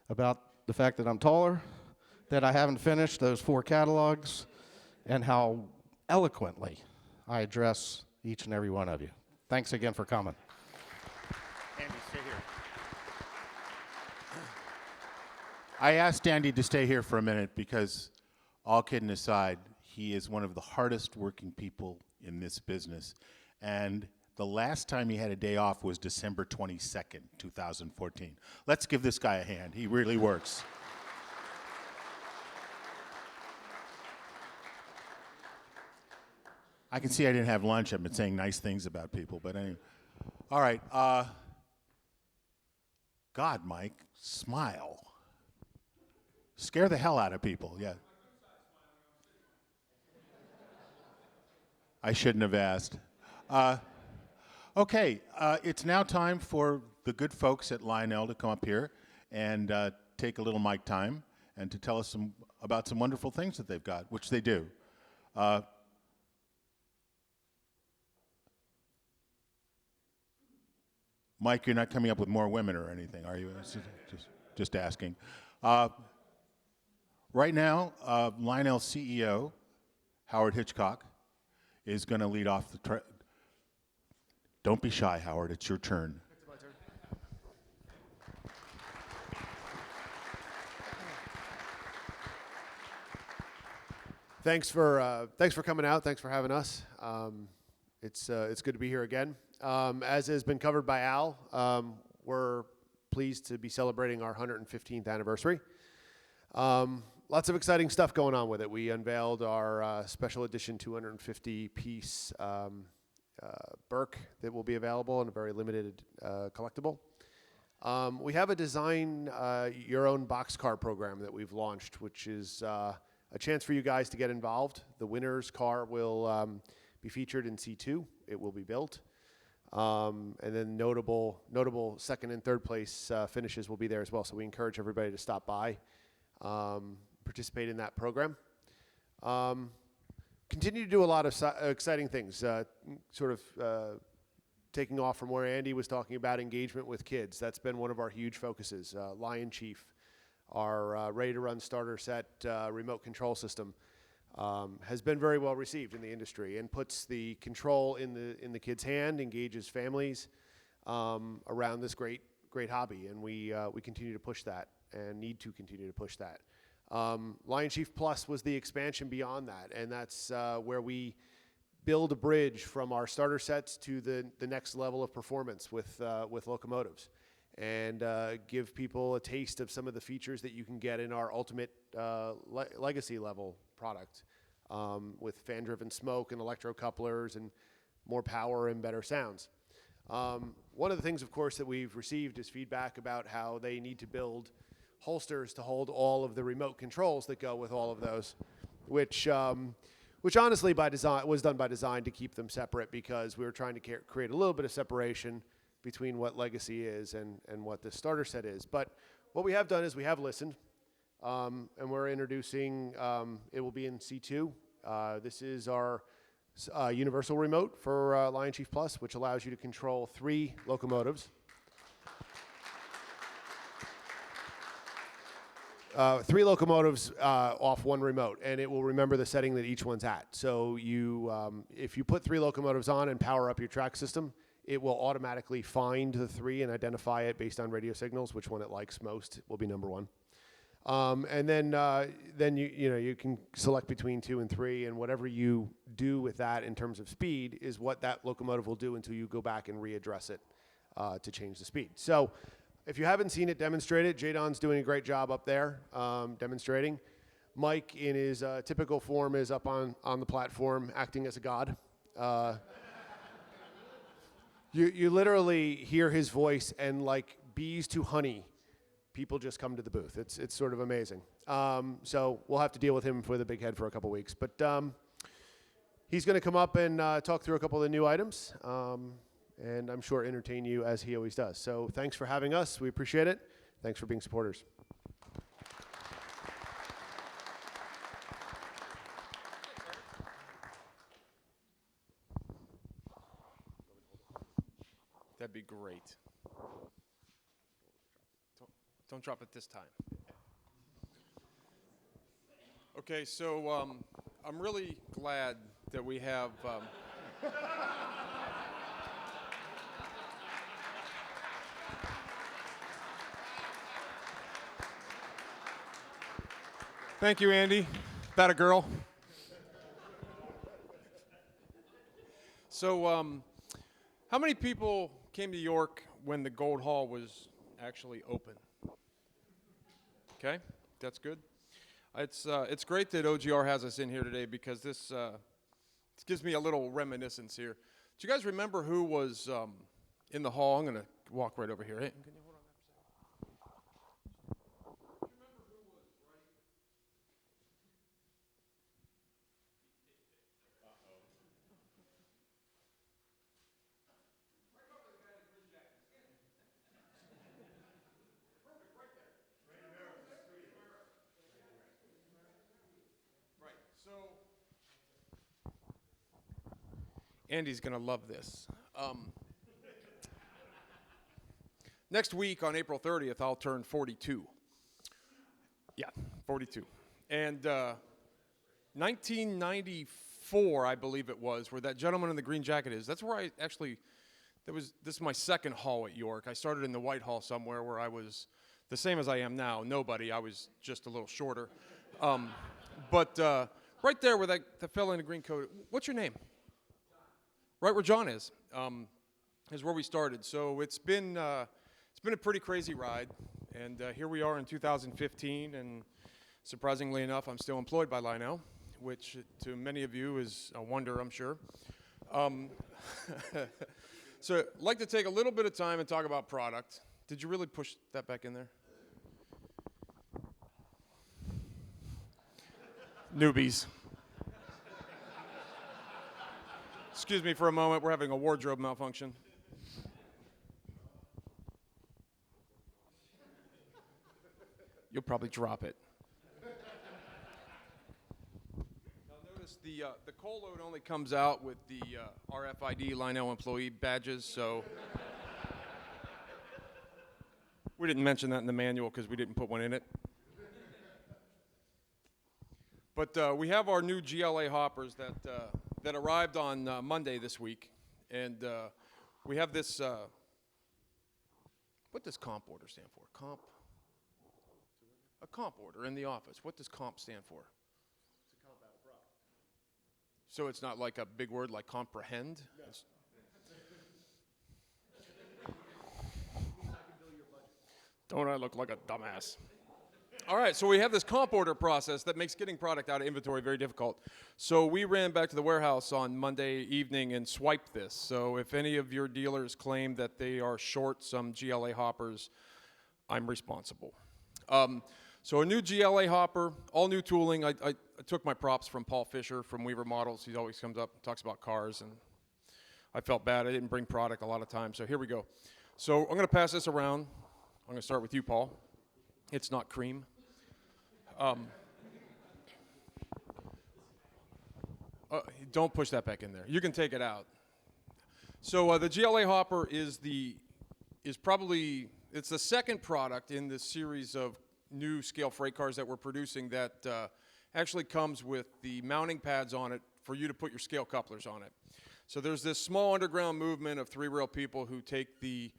[SPEAKER 10] about the fact that I'm taller, that I haven't finished those 4 catalogs, and how eloquently I address each and every one of you. Thanks again for coming.
[SPEAKER 1] Andy, stay here. I asked Andy to stay here for a minute because, all kidding aside, he is one of the hardest working people in this business. And the last time he had a day off was December 22nd, 2014. Let's give this guy a hand. He really works. I can see I didn't have lunch. I've been saying nice things about people, but anyway. All right. God, Mike, smile. Scare the hell out of people, yeah. I shouldn't have asked. Okay, it's now time for the good folks at Lionel to come up here and take a little mic time and to tell us about some wonderful things that they've got, which they do. Mike, you're not coming up with more women or anything, are you? Just asking. Right now, Lionel's CEO, Howard Hitchcock, is going to lead off the Don't be shy, Howard. It's your turn.
[SPEAKER 11] It's my turn. Thanks for coming out. Thanks for having us. It's good to be here again. As has been covered by Al, we're pleased to be celebrating our 115th anniversary. Lots of exciting stuff going on with it. We unveiled our special edition 250-piece Burke that will be available in a very limited collectible. We have a design your own boxcar program that we've launched, which is a chance for you guys to get involved. The winner's car will be featured in C2. It will be built. And then notable second and third place finishes will be there as well. So we encourage everybody to stop by, participate in that program. Continue to do a lot of exciting things, taking off from where Andy was talking about engagement with kids. That's been one of our huge focuses. Lion Chief, our ready-to-run starter set remote control system has been very well received in the industry and puts the control in the kid's hand, engages families around this great hobby, and we continue to push that and need to continue to push that. Lion Chief Plus was the expansion beyond that, and that's where we build a bridge from our starter sets to the next level of performance with locomotives, and give people a taste of some of the features that you can get in our ultimate legacy level product, with fan-driven smoke and electrocouplers and more power and better sounds. One of the things, of course, that we've received is feedback about how they need to build holsters to hold all of the remote controls that go with all of those, which honestly by design was done by design to keep them separate, because we were trying to create a little bit of separation between what Legacy is and what the starter set is. But what we have done is we have listened, and we're introducing, it will be in C2. This is our universal remote for Lion Chief Plus, which allows you to control 3 locomotives. 3 locomotives off 1 remote, and it will remember the setting that each one's at. So if you put 3 locomotives on and power up your track system, it will automatically find the 3 and identify it based on radio signals, which one it likes most will be number 1. And then you can select between 2 and 3, and whatever you do with that in terms of speed is what that locomotive will do until you go back and readdress it to change the speed. So if you haven't seen it demonstrated, Jadon's doing a great job up there demonstrating. Mike, in his typical form, is up on the platform acting as a god. You literally hear his voice, and like bees to honey, people just come to the booth. It's sort of amazing. So we'll have to deal with him with a big head for a couple weeks. But he's going to come up and talk through a couple of the new items, and I'm sure entertain you as he always does. So thanks for having us. We appreciate it. Thanks for being supporters.
[SPEAKER 12] That'd be great. Don't drop it this time. Okay, so I'm really glad that we have. Thank you, Andy. That a girl? So, how many people came to York when the Gold Hall was actually open? Okay, that's good. It's great that OGR has us in here today, because this gives me a little reminiscence here. Do you guys remember who was in the hall? I'm going to walk right over here. Hey, can you hold on that for a second? Do you remember who was right? So, Andy's going to love this. Next week on April 30th, I'll turn 42. Yeah, 42. And 1994, I believe it was, where that gentleman in the green jacket is. That's where I actually, this is my second hall at York. I started in the White Hall somewhere where I was the same as I am now. Nobody. I was just a little shorter. But right there where that fellow in the green coat, what's your name? Right where John is where we started. So it's been a pretty crazy ride, and here we are in 2015, and surprisingly enough, I'm still employed by Lionel, which to many of you is a wonder, I'm sure. So I'd like to take a little bit of time and talk about product. Did you really push that back in there? Newbies. Excuse me for a moment, we're having a wardrobe malfunction. You'll probably drop it. Now notice the coal load only comes out with the RFID Lionel employee badges, so we didn't mention that in the manual because we didn't put one in it. But we have our new GLA hoppers that arrived on Monday this week, and we have this. What does comp order stand for? A comp order in the office. What does comp stand for? It's a comp out of product. So it's not like a big word like comprehend? No. Don't I look like a dumbass? All right, so we have this comp order process that makes getting product out of inventory very difficult. So we ran back to the warehouse on Monday evening and swiped this. So if any of your dealers claim that they are short some GLA hoppers, I'm responsible. So a new GLA hopper, all new tooling. I took my props from Paul Fischer from Weaver Models. He always comes up and talks about cars, and I felt bad. I didn't bring product a lot of times, so here we go. So I'm going to pass this around. I'm going to start with you, Paul. It's not cream. Don't push that back in there. You can take it out. So the GLA hopper is probably it's the second product in this series of new scale freight cars that we're producing that actually comes with the mounting pads on it for you to put your scale couplers on it. So there's this small underground movement of three-rail people who take the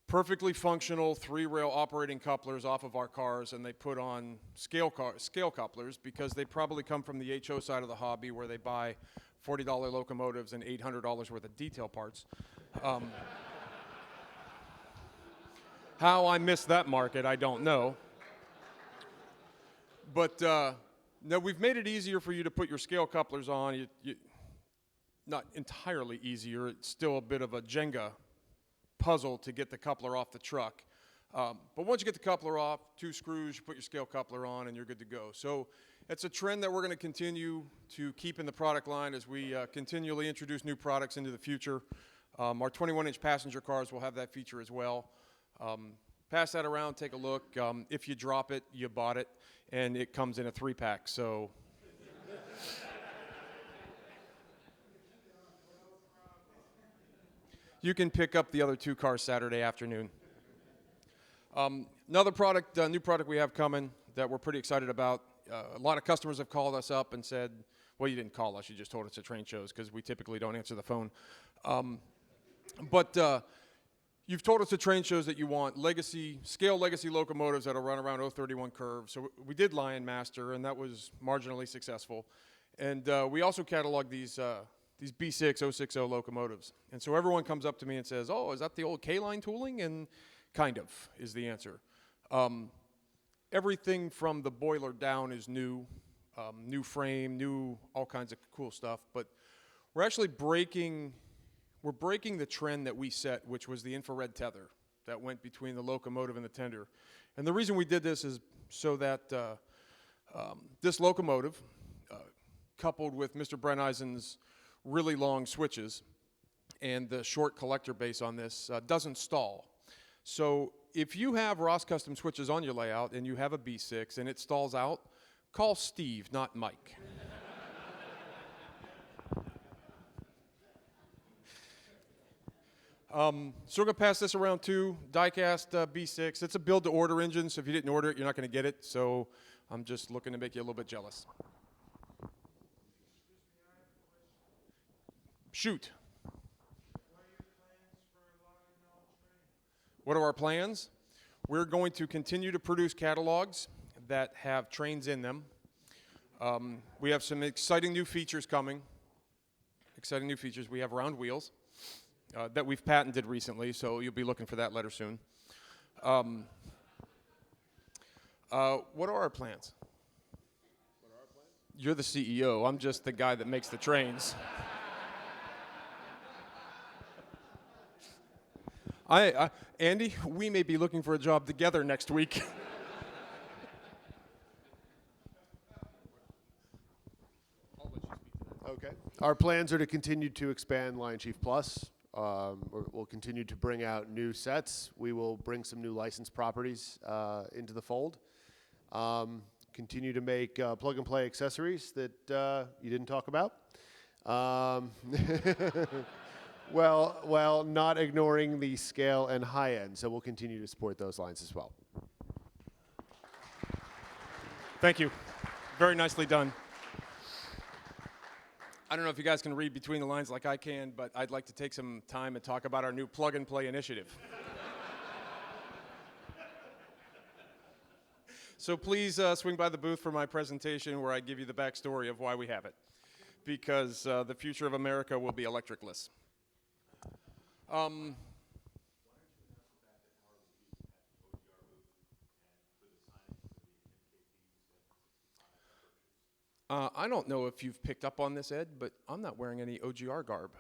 [SPEAKER 12] perfectly functional three-rail operating couplers off of our cars, and they put on scale couplers because they probably come from the HO side of the hobby where they buy $40 locomotives and $800 worth of detail parts. How I missed that market, I don't know. But no, we've made it easier for you to put your scale couplers on. Not entirely easier. It's still a bit of a Jenga puzzle to get the coupler off the truck. But once you get the coupler off, 2 screws, you put your scale coupler on, and you're good to go. So it's a trend that we're going to continue to keep in the product line as we continually introduce new products into the future. Our 21-inch passenger cars will have that feature as well. Pass that around, take a look. If you drop it, you bought it, and it comes in a 3-pack. So. You can pick up the other 2 cars Saturday afternoon. Another product, new product we have coming that we're pretty excited about. A lot of customers have called us up and said, well, you didn't call us, you just told us at train shows because we typically don't answer the phone. But you've told us at train shows that you want scale legacy locomotives that'll run around 031 curve. So we did Lion Master, and that was marginally successful. And we also cataloged these B6 060 locomotives. And so everyone comes up to me and says, oh, is that the old K-line tooling? And kind of is the answer. Everything from the boiler down is new, new frame, new all kinds of cool stuff. But we're actually breaking the trend that we set, which was the infrared tether that went between the locomotive and the tender. And the reason we did this is so that this locomotive, coupled with Mr. Brenneisen's really long switches and the short collector base on this doesn't stall. So if you have Ross Custom switches on your layout and you have a B6 and it stalls out, call Steve, not Mike. So we're going to pass this around too. Diecast B6. It's a build-to-order engine, so if you didn't order it, you're not going to get it. So I'm just looking to make you a little bit jealous. Shoot. What are our plans? We're going to continue to produce catalogs that have trains in them. We have some exciting new features coming. Exciting new features. We have round wheels that we've patented recently, so you'll be looking for that letter soon. What are our plans? You're the CEO. I'm just the guy that makes the trains. Andy, we may be looking for a job together next week.
[SPEAKER 11] Okay. Our plans are to continue to expand Lion Chief Plus. We'll continue to bring out new sets. We will bring some new licensed properties into the fold. Continue to make plug-and-play accessories that you didn't talk about. Well, not ignoring the scale and high end, so we'll continue to support those lines as well.
[SPEAKER 12] Thank you. Very nicely done. I don't know if you guys can read between the lines like I can, but I'd like to take some time and talk about our new plug and play initiative. So please swing by the booth for my presentation where I give you the backstory of why we have it. Because the future of America will be electricless. I don't know if you've picked up on this, Ed, but I'm not wearing any OGR garb.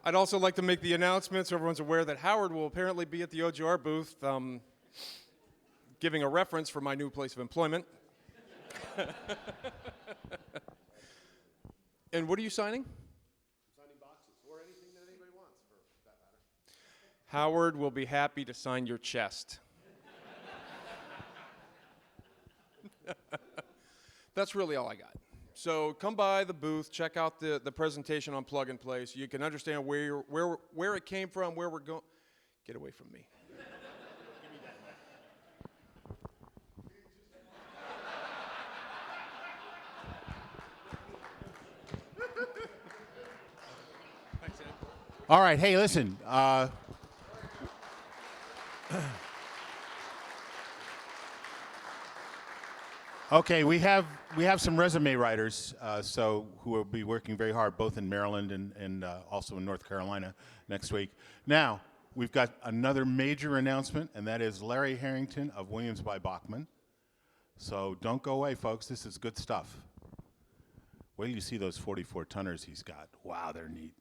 [SPEAKER 12] I'd also like to make the announcement so everyone's aware that Howard will apparently be at the OGR booth giving a reference for my new place of employment. And what are you signing?
[SPEAKER 11] Signing boxes or anything that anybody wants, for that matter.
[SPEAKER 12] Howard will be happy to sign your chest. That's really all I got. So come by the booth, check out the presentation on plug and play so you can understand where it came from, where we're going. Get away from me.
[SPEAKER 1] All right, hey, listen. Okay, we have some resume writers, who will be working very hard, both in Maryland and also in North Carolina next week. Now, we've got another major announcement, and that is Larry Harrington of Williams by Bachman. So don't go away, folks. This is good stuff. Wait till you see those 44-tonners he's got. Wow, they're neat.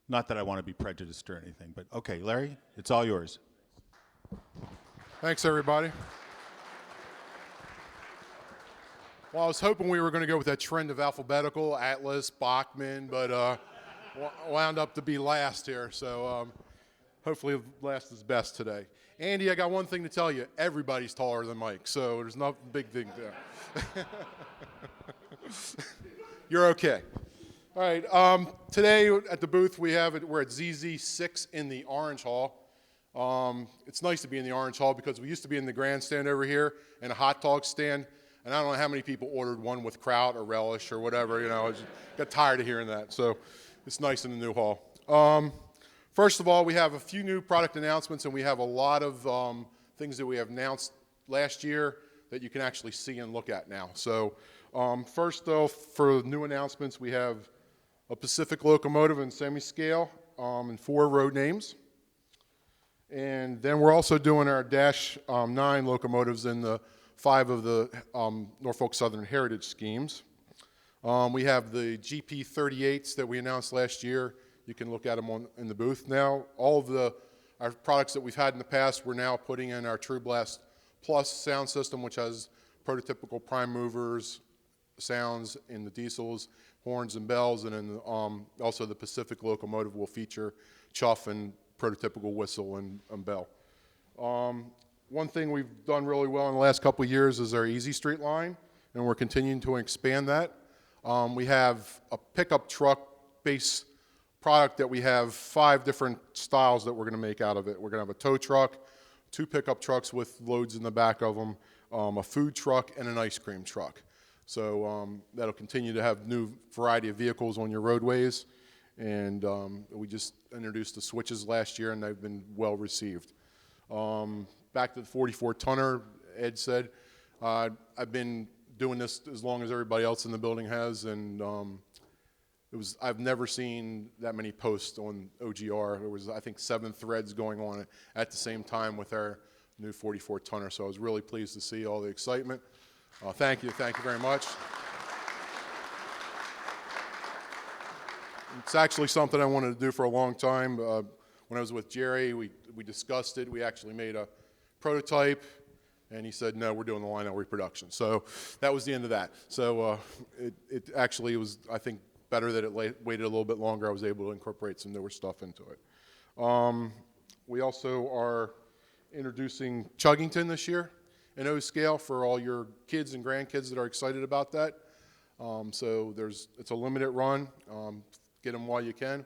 [SPEAKER 1] Not that I want to be prejudiced or anything, but okay, Larry, it's all yours.
[SPEAKER 4] Thanks, everybody. Well, I was hoping we were going to go with that trend of alphabetical, Atlas, Bachman, but wound up to be last here. So hopefully last is best today. Andy, I got one thing to tell you. Everybody's taller than Mike, so there's no big thing there. You're okay. All right. Today at the booth we're at ZZ6 in the Orange Hall. It's nice to be in the Orange Hall because we used to be in the grandstand over here and a hot dog stand. And I don't know how many people ordered one with kraut or relish or whatever, you know. I just got tired of hearing that. So it's nice in the new hall. First of all, we have a few new product announcements, and we have a lot of things that we have announced last year that you can actually see and look at now. So first, though, for new announcements, we have a Pacific locomotive in semi-scale and 4 road names. And then we're also doing our Dash 9 locomotives in the 5 of the Norfolk Southern Heritage schemes. We have the GP38s that we announced last year. You can look at them in the booth now. All of our products that we've had in the past, we're now putting in our True Blast Plus sound system, which has prototypical prime movers, sounds in the diesels, horns and bells, and then also the Pacific locomotive will feature chuff and prototypical whistle and bell. One thing we've done really well in the last couple of years is our Easy Street line, and we're continuing to expand that. We have a pickup truck base product that we have 5 different styles that we're going to make out of it. We're going to have a tow truck, 2 pickup trucks with loads in the back of them, a food truck, and an ice cream truck. So that'll continue to have new variety of vehicles on your roadways. And we just introduced the switches last year, and they've been well received. Back to the 44-tonner, Ed said, I've been doing this as long as everybody else in the building has, and I've never seen that many posts on OGR. There was, I think, 7 threads going on at the same time with our new 44-tonner, so I was really pleased to see all the excitement. Thank you very much. It's actually something I wanted to do for a long time. When I was with Jerry, we discussed it. We actually made a prototype, and he said, no, we're doing the line-out reproduction. So that was the end of that. So it actually was, I think, better that it waited a little bit longer. I was able to incorporate some newer stuff into it. We also are introducing Chuggington this year in O-scale for all your kids and grandkids that are excited about that. So it's a limited run.
[SPEAKER 13] get them while you can.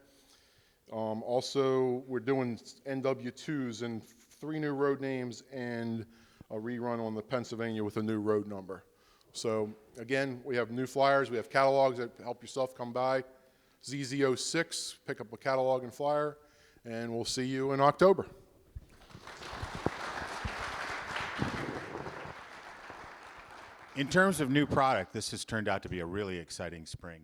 [SPEAKER 13] Also, we're doing NW2s and 3 new road names and a rerun on the Pennsylvania with a new road number. So again, we have new flyers, we have catalogs that help yourself come by. ZZ06, pick up a catalog and flyer, and we'll see you in October.
[SPEAKER 1] In terms of new product, this has turned out to be a really exciting spring.